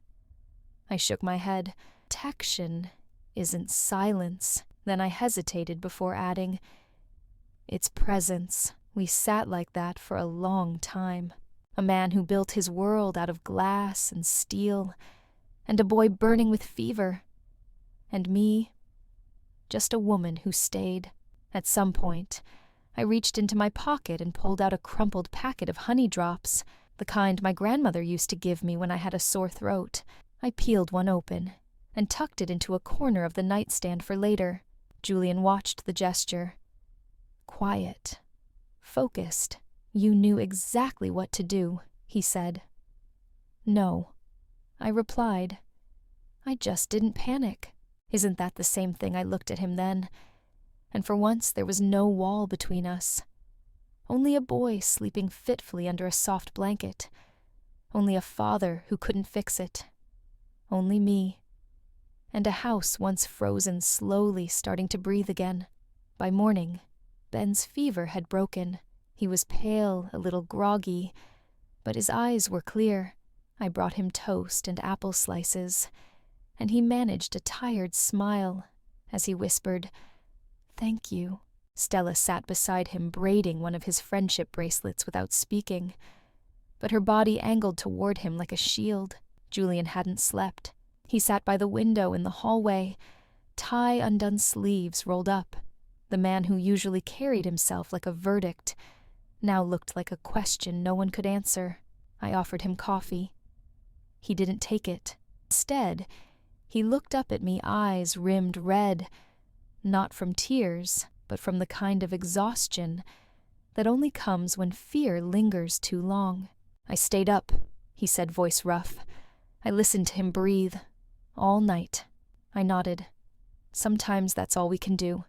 I shook my head. Protection isn't silence. Then I hesitated before adding, "It's presence." We sat like that for a long time. A man who built his world out of glass and steel, and a boy burning with fever. And me, just a woman who stayed. At some point, I reached into my pocket and pulled out a crumpled packet of honey drops, the kind my grandmother used to give me when I had a sore throat. I peeled one open and tucked it into a corner of the nightstand for later. Julian watched the gesture. Quiet. Focused. "You knew exactly what to do," he said. "No," I replied. "I just didn't panic." Isn't that the same thing? I looked at him then, and for once there was no wall between us. Only a boy sleeping fitfully under a soft blanket. Only a father who couldn't fix it. Only me. And a house once frozen slowly starting to breathe again. By morning, Ben's fever had broken. He was pale, a little groggy, but his eyes were clear. I brought him toast and apple slices, and he managed a tired smile as he whispered, "Thank you." Stella sat beside him, braiding one of his friendship bracelets without speaking, but her body angled toward him like a shield. Julian hadn't slept. He sat by the window in the hallway, tie undone sleeves rolled up. The man who usually carried himself like a verdict now looked like a question no one could answer. I offered him coffee. He didn't take it. Instead, he looked up at me, eyes rimmed red, not from tears, but from the kind of exhaustion that only comes when fear lingers too long. "I stayed up," he said, voice rough. I listened to him breathe. All night. I nodded. "Sometimes that's all we can do."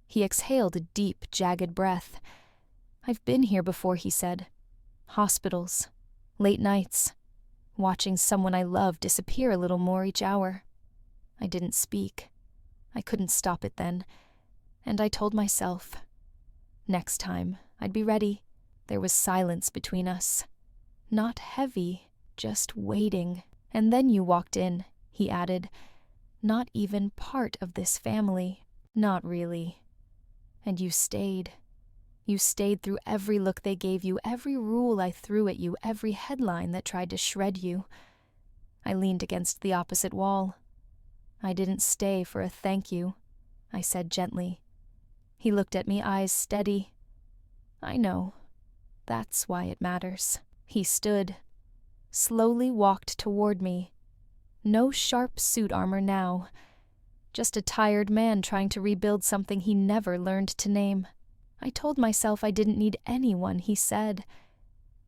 He exhaled a deep, jagged breath. "I've been here before," he said. "Hospitals. Late nights. Watching someone I love disappear a little more each hour." I didn't speak. I couldn't stop it then. And I told myself, next time, I'd be ready. There was silence between us. Not heavy, just waiting. "And then you walked in," he added. "Not even part of this family. Not really. And you stayed. You stayed through every look they gave you, every rule I threw at you, every headline that tried to shred you." I leaned against the opposite wall. "I didn't stay for a thank you," I said gently. He looked at me, eyes steady. "I know. That's why it matters." He stood, slowly walked toward me. No sharp suit armor now. Just a tired man trying to rebuild something he never learned to name. I told myself I didn't need anyone, he said.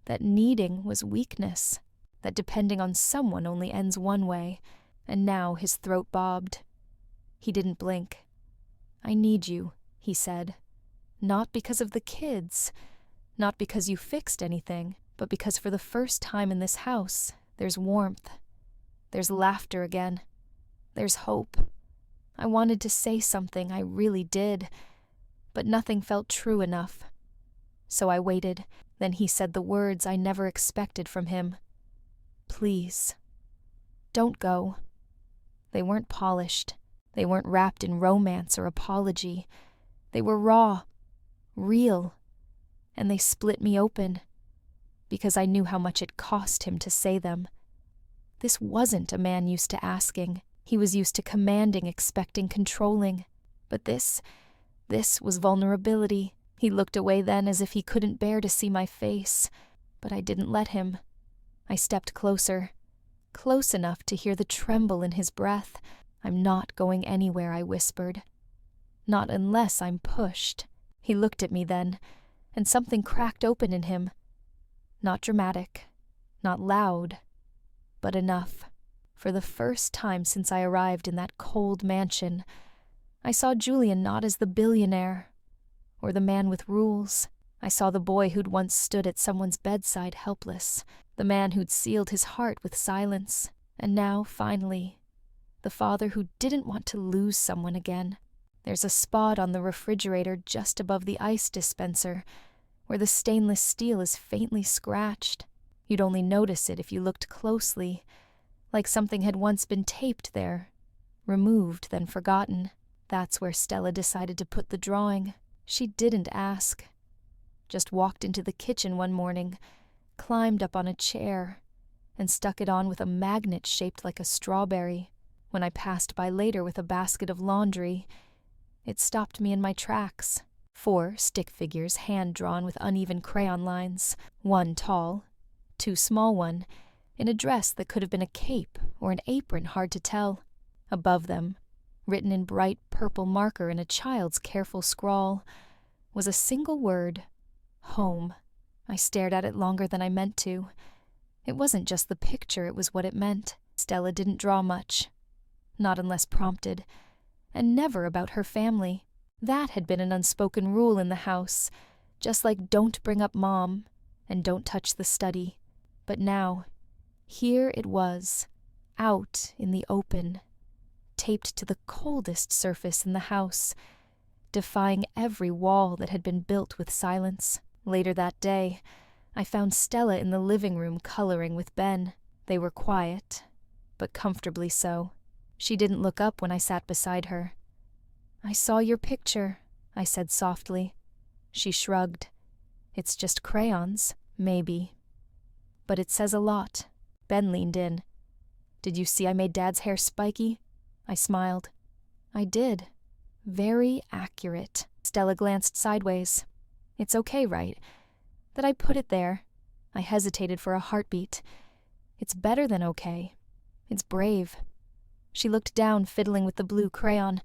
That needing was weakness. That depending on someone only ends one way. And now his throat bobbed. He didn't blink. "I need you," he said. "Not because of the kids. Not because you fixed anything. But because for the first time in this house, there's warmth. There's laughter again. There's hope." I wanted to say something, I really did, but nothing felt true enough. So I waited. Then he said the words I never expected from him. "Please, don't go." They weren't polished. They weren't wrapped in romance or apology. They were raw, real, and they split me open, because I knew how much it cost him to say them. This wasn't a man used to asking. He was used to commanding, expecting, controlling. But this was vulnerability. He looked away then as if he couldn't bear to see my face, but I didn't let him. I stepped closer, close enough to hear the tremble in his breath. "I'm not going anywhere," I whispered. "Not unless I'm pushed." He looked at me then, and something cracked open in him. Not dramatic, not loud, but enough. For the first time since I arrived in that cold mansion, I saw Julian not as the billionaire, or the man with rules. I saw the boy who'd once stood at someone's bedside helpless, the man who'd sealed his heart with silence, and now, finally, the father who didn't want to lose someone again. There's a spot on the refrigerator just above the ice dispenser where the stainless steel is faintly scratched. You'd only notice it if you looked closely, like something had once been taped there, removed then forgotten. That's where Stella decided to put the drawing. She didn't ask. Just walked into the kitchen one morning, climbed up on a chair, and stuck it on with a magnet shaped like a strawberry. When I passed by later with a basket of laundry, it stopped me in my tracks. 4 stick figures hand-drawn with uneven crayon lines, one tall, 2 small one, in a dress that could have been a cape or an apron, hard to tell. Above them, written in bright purple marker in a child's careful scrawl, was a single word: home. I stared at it longer than I meant to. It wasn't just the picture, it was what it meant. Stella didn't draw much, not unless prompted, and never about her family. That had been an unspoken rule in the house, just like don't bring up Mom and don't touch the study. But now, here it was, out in the open, taped to the coldest surface in the house, defying every wall that had been built with silence. Later that day, I found Stella in the living room coloring with Ben. They were quiet, but comfortably so. She didn't look up when I sat beside her. "I saw your picture," I said softly. She shrugged. "It's just crayons, maybe. But it says a lot." Ben leaned in. "Did you see I made Dad's hair spiky?" I smiled. "I did. Very accurate." Stella glanced sideways. "It's okay, right? That I put it there." I hesitated for a heartbeat. "It's better than okay. It's brave." She looked down, fiddling with the blue crayon.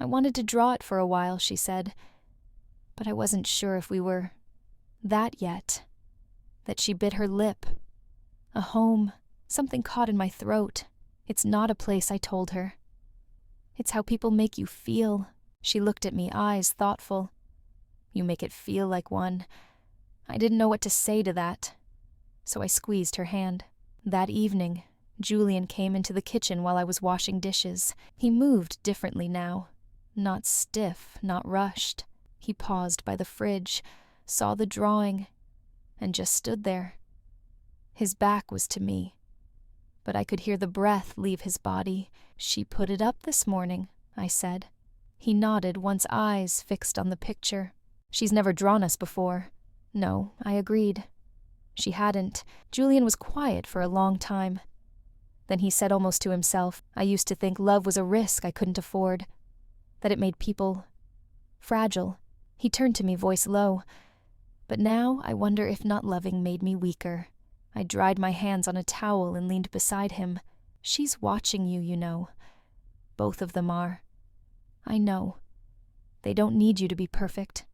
"I wanted to draw it for a while," she said. "But I wasn't sure if we were that yet." That she bit her lip. "A home. Something caught in my throat. It's not a place," I told her. "It's how people make you feel." She looked at me, eyes thoughtful. "You make it feel like one." I didn't know what to say to that, so I squeezed her hand. That evening, Julian came into the kitchen while I was washing dishes. He moved differently now. Not stiff, not rushed. He paused by the fridge, saw the drawing, and just stood there. His back was to me, but I could hear the breath leave his body. "She put it up this morning," I said. He nodded, once eyes fixed on the picture. "She's never drawn us before." "No," I agreed. She hadn't. Julian was quiet for a long time. Then he said almost to himself, "I used to think love was a risk I couldn't afford, that it made people fragile." He turned to me, voice low. "But now I wonder if not loving made me weaker." I dried my hands on a towel and leaned beside him. "She's watching you, you know. Both of them are. I know. They don't need you to be perfect.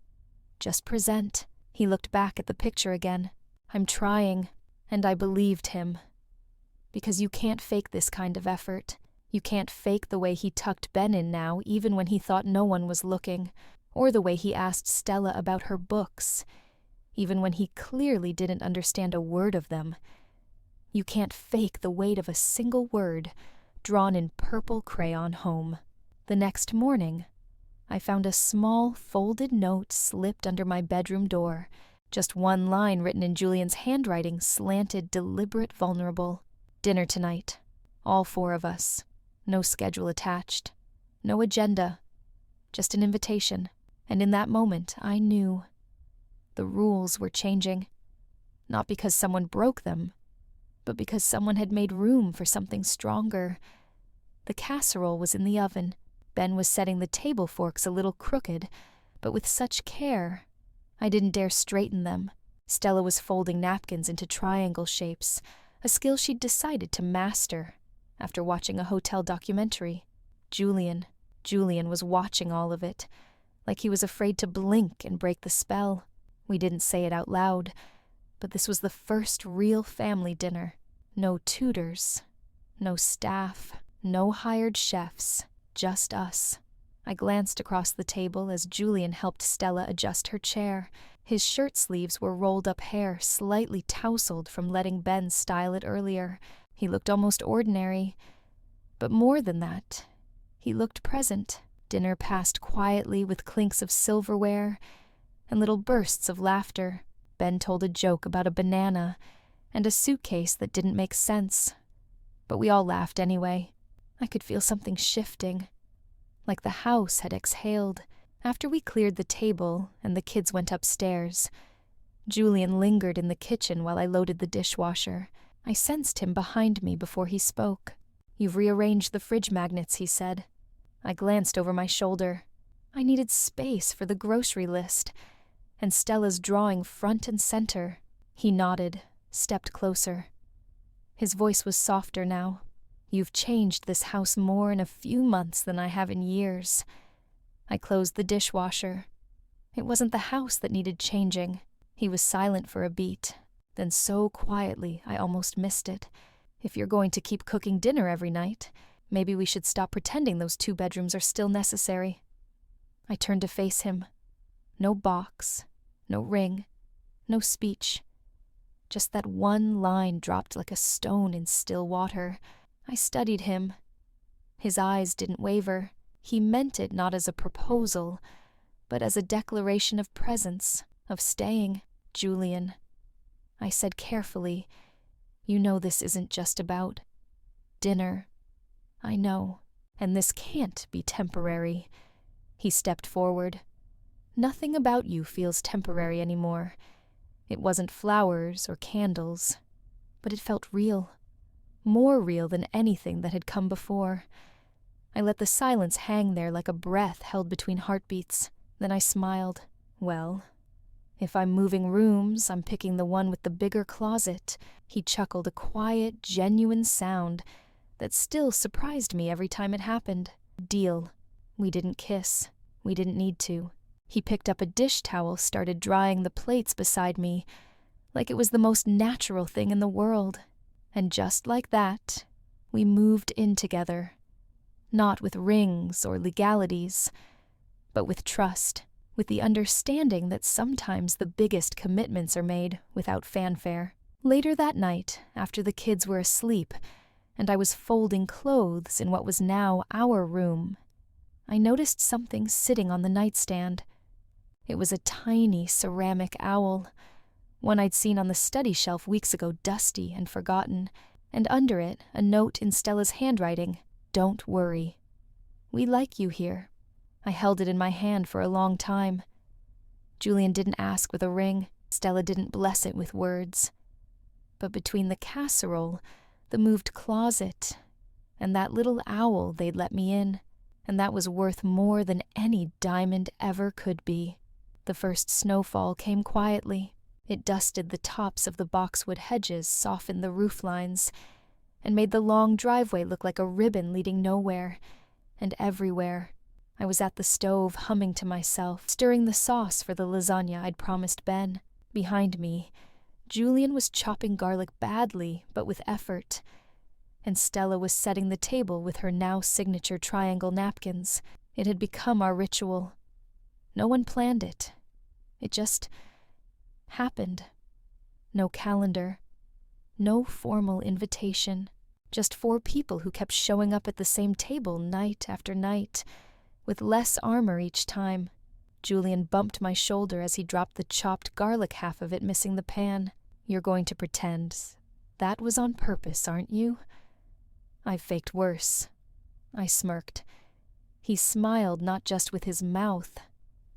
Just present." He looked back at the picture again. "I'm trying," and I believed him. Because you can't fake this kind of effort. You can't fake the way he tucked Ben in now, even when he thought no one was looking, or the way he asked Stella about her books, even when he clearly didn't understand a word of them. You can't fake the weight of a single word drawn in purple crayon home. The next morning, I found a small folded note slipped under my bedroom door. Just one line written in Julian's handwriting, slanted, deliberate, vulnerable. "Dinner tonight. All 4 of us. No schedule attached. No agenda. Just an invitation." And in that moment, I knew. The rules were changing. Not because someone broke them, but because someone had made room for something stronger. The casserole was in the oven. Ben was setting the table forks a little crooked, but with such care. I didn't dare straighten them. Stella was folding napkins into triangle shapes, a skill she'd decided to master after watching a hotel documentary. Julian was watching all of it, like he was afraid to blink and break the spell. We didn't say it out loud, but this was the first real family dinner. No tutors, no staff, no hired chefs, just us. I glanced across the table as Julian helped Stella adjust her chair. His shirt sleeves were rolled-up hair, slightly tousled from letting Ben style it earlier. He looked almost ordinary. But more than that, he looked present. Dinner passed quietly with clinks of silverware and little bursts of laughter. Ben told a joke about a banana and a suitcase that didn't make sense. But we all laughed anyway. I could feel something shifting, like the house had exhaled. After we cleared the table and the kids went upstairs, Julian lingered in the kitchen while I loaded the dishwasher. I sensed him behind me before he spoke. "You've rearranged the fridge magnets," he said. I glanced over my shoulder. I needed space for the grocery list, and Stella's drawing front and center. He nodded, stepped closer. His voice was softer now. "You've changed this house more in a few months than I have in years." I closed the dishwasher. It wasn't the house that needed changing. He was silent for a beat, then so quietly I almost missed it. "If you're going to keep cooking dinner every night, maybe we should stop pretending those 2 bedrooms are still necessary." I turned to face him. No box, no ring, no speech. Just that one line dropped like a stone in still water. I studied him. His eyes didn't waver. He meant it not as a proposal, but as a declaration of presence, of staying. "Julian," I said carefully, "you know this isn't just about dinner. I know, and this can't be temporary." He stepped forward. "Nothing about you feels temporary anymore. It wasn't flowers or candles, but it felt real. More real than anything that had come before." I let the silence hang there like a breath held between heartbeats. Then I smiled. "Well, if I'm moving rooms, I'm picking the one with the bigger closet." He chuckled, a quiet, genuine sound that still surprised me every time it happened. "Deal." We didn't kiss. We didn't need to. He picked up a dish towel, started drying the plates beside me, like it was the most natural thing in the world. And just like that, we moved in together. Not with rings or legalities, but with trust, with the understanding that sometimes the biggest commitments are made without fanfare. Later that night, after the kids were asleep, and I was folding clothes in what was now our room, I noticed something sitting on the nightstand. It was a tiny ceramic owl, one I'd seen on the study shelf weeks ago, dusty and forgotten, and under it a note in Stella's handwriting: "Don't worry. We like you here." I held it in my hand for a long time. Julian didn't ask with a ring. Stella didn't bless it with words. But between the casserole, the moved closet, and that little owl, they'd let me in, and that was worth more than any diamond ever could be. The first snowfall came quietly. It dusted the tops of the boxwood hedges, softened the roof lines, and made the long driveway look like a ribbon leading nowhere. And everywhere, I was at the stove, humming to myself, stirring the sauce for the lasagna I'd promised Ben. Behind me, Julian was chopping garlic badly, but with effort, and Stella was setting the table with her now signature triangle napkins. It had become our ritual. No one planned it. It just happened. No calendar, no formal invitation, just 4 people who kept showing up at the same table night after night, with less armor each time. Julian bumped my shoulder as he dropped the chopped garlic, half of it missing the pan. "You're going to pretend that was on purpose, aren't you?" "I've faked worse." I smirked. He smiled, not just with his mouth,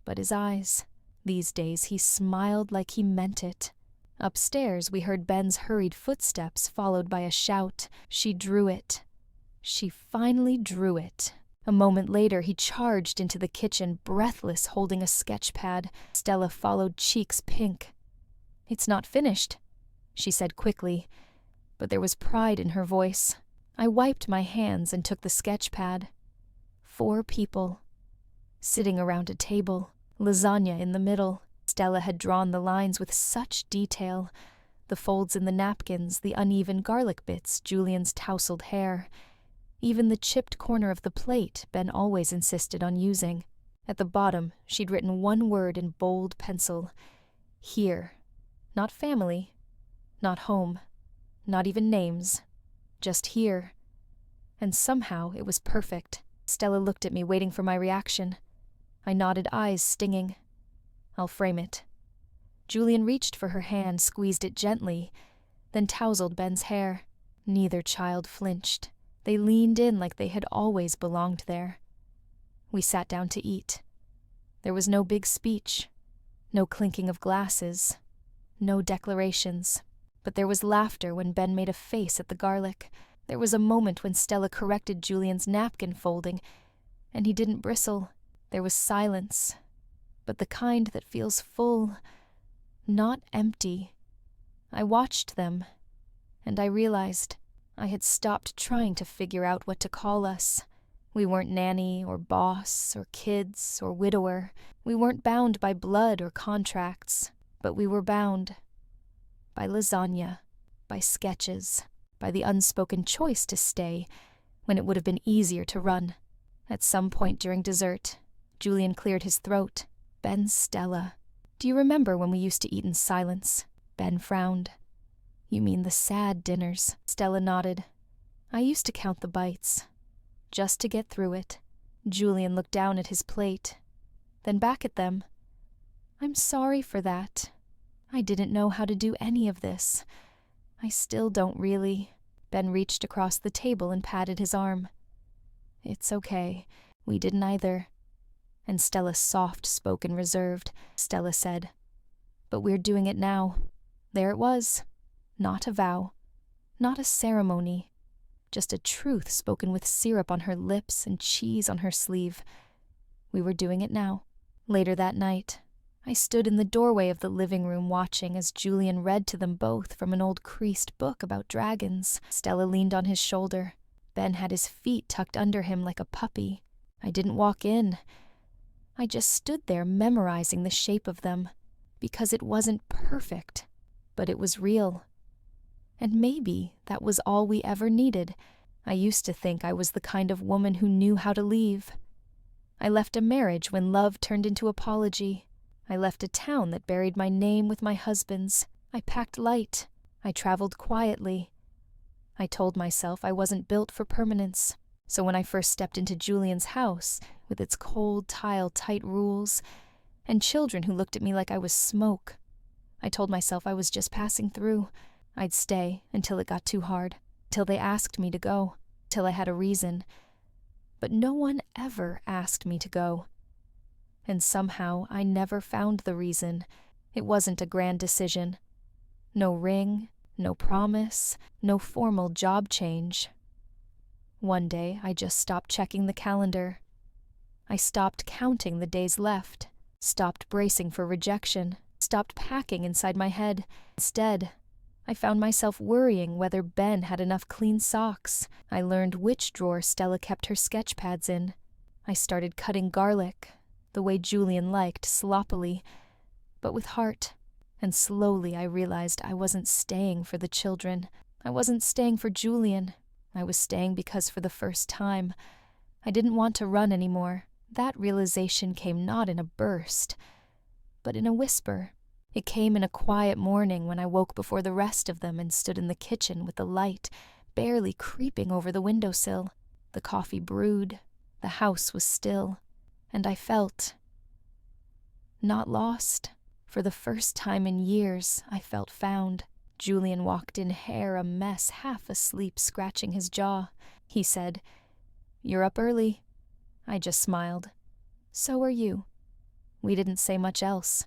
but his eyes. These days he smiled like he meant it. Upstairs we heard Ben's hurried footsteps followed by a shout. She drew it. She finally drew it. A moment later he charged into the kitchen, breathless, holding a sketch pad. Stella followed, cheeks pink. "It's not finished," she said quickly, but there was pride in her voice. I wiped my hands and took the sketch pad. 4 people, sitting around a table, lasagna in the middle. Stella had drawn the lines with such detail, the folds in the napkins, the uneven garlic bits, Julian's tousled hair, even the chipped corner of the plate Ben always insisted on using. At the bottom, she'd written one word in bold pencil: "Here." Not family, not home, not even names, just here. And somehow it was perfect. Stella looked at me, waiting for my reaction. I nodded, eyes stinging. "I'll frame it." Julian reached for her hand, squeezed it gently, then tousled Ben's hair. Neither child flinched. They leaned in like they had always belonged there. We sat down to eat. There was no big speech, no clinking of glasses, no declarations. But there was laughter when Ben made a face at the garlic. There was a moment when Stella corrected Julian's napkin folding, and he didn't bristle. There was silence, but the kind that feels full, not empty. I watched them, and I realized I had stopped trying to figure out what to call us. We weren't nanny or boss or kids or widower. We weren't bound by blood or contracts, but we were bound by lasagna, by sketches, by the unspoken choice to stay when it would have been easier to run. At some point during dessert, Julian cleared his throat. "Ben, Stella, do you remember when we used to eat in silence?" Ben frowned. "You mean the sad dinners?" Stella nodded. "I used to count the bites, just to get through it." Julian looked down at his plate, then back at them. "I'm sorry for that. I didn't know how to do any of this. I still don't really." Ben reached across the table and patted his arm. "It's okay. We didn't either." And Stella soft-spoken, reserved. Stella said, "But we're doing it now." There it was. Not a vow, not a ceremony, just a truth spoken with syrup on her lips and cheese on her sleeve. We were doing it now. Later that night, I stood in the doorway of the living room watching as Julian read to them both from an old creased book about dragons. Stella leaned on his shoulder. Ben had his feet tucked under him like a puppy. I didn't walk in. I just stood there memorizing the shape of them, because it wasn't perfect, but it was real. And maybe that was all we ever needed. I used to think I was the kind of woman who knew how to leave. I left a marriage when love turned into apology. I left a town that buried my name with my husband's. I packed light. I traveled quietly. I told myself I wasn't built for permanence. So when I first stepped into Julian's house, with its cold tile tight rules, and children who looked at me like I was smoke, I told myself I was just passing through. I'd stay until it got too hard, till they asked me to go, till I had a reason. But no one ever asked me to go. And somehow I never found the reason. It wasn't a grand decision. No ring, no promise, no formal job change. One day I just stopped checking the calendar. I stopped counting the days left, stopped bracing for rejection, stopped packing inside my head. Instead, I found myself worrying whether Ben had enough clean socks. I learned which drawer Stella kept her sketch pads in. I started cutting garlic, the way Julian liked, sloppily, but with heart. And slowly I realized I wasn't staying for the children. I wasn't staying for Julian. I was staying because for the first time, I didn't want to run anymore. That realization came not in a burst, but in a whisper. It came in a quiet morning when I woke before the rest of them and stood in the kitchen with the light barely creeping over the windowsill. The coffee brewed, the house was still, and I felt not lost. For the first time in years, I felt found. Julian walked in, hair a mess, half asleep, scratching his jaw. He said, "You're up early." I just smiled. "So are you." We didn't say much else.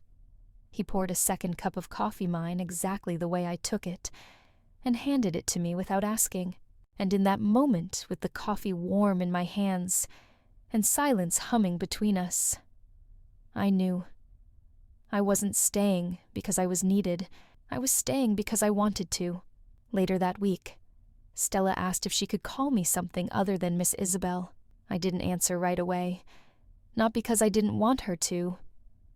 He poured a second cup of coffee, mine exactly the way I took it, and handed it to me without asking. And in that moment, with the coffee warm in my hands and silence humming between us, I knew. I wasn't staying because I was needed. I was staying because I wanted to. Later that week, Stella asked if she could call me something other than Miss Isabel. I didn't answer right away. Not because I didn't want her to,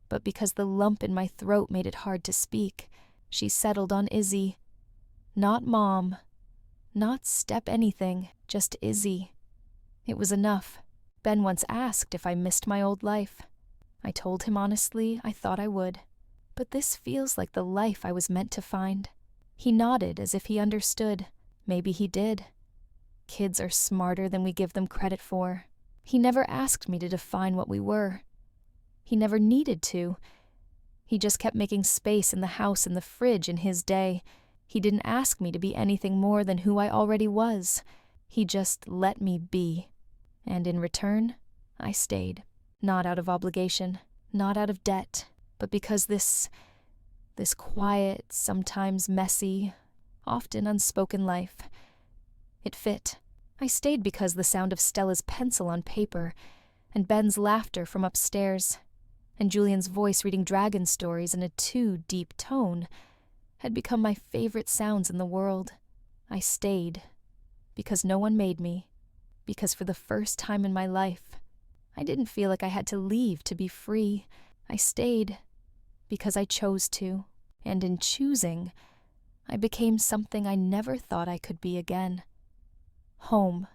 but because the lump in my throat made it hard to speak. She settled on Izzy. Not Mom. Not Step anything, just Izzy. It was enough. Ben once asked if I missed my old life. I told him honestly I thought I would. But this feels like the life I was meant to find. He nodded as if he understood. Maybe he did. Kids are smarter than we give them credit for. He never asked me to define what we were. He never needed to. He just kept making space in the house and the fridge in his day. He didn't ask me to be anything more than who I already was. He just let me be. And in return, I stayed. Not out of obligation, not out of debt, but because this quiet, sometimes messy, often unspoken life, it fit. I stayed because the sound of Stella's pencil on paper, and Ben's laughter from upstairs, and Julian's voice reading dragon stories in a too deep tone, had become my favorite sounds in the world. I stayed because no one made me, because for the first time in my life, I didn't feel like I had to leave to be free. I stayed because I chose to, and in choosing, I became something I never thought I could be again. Home.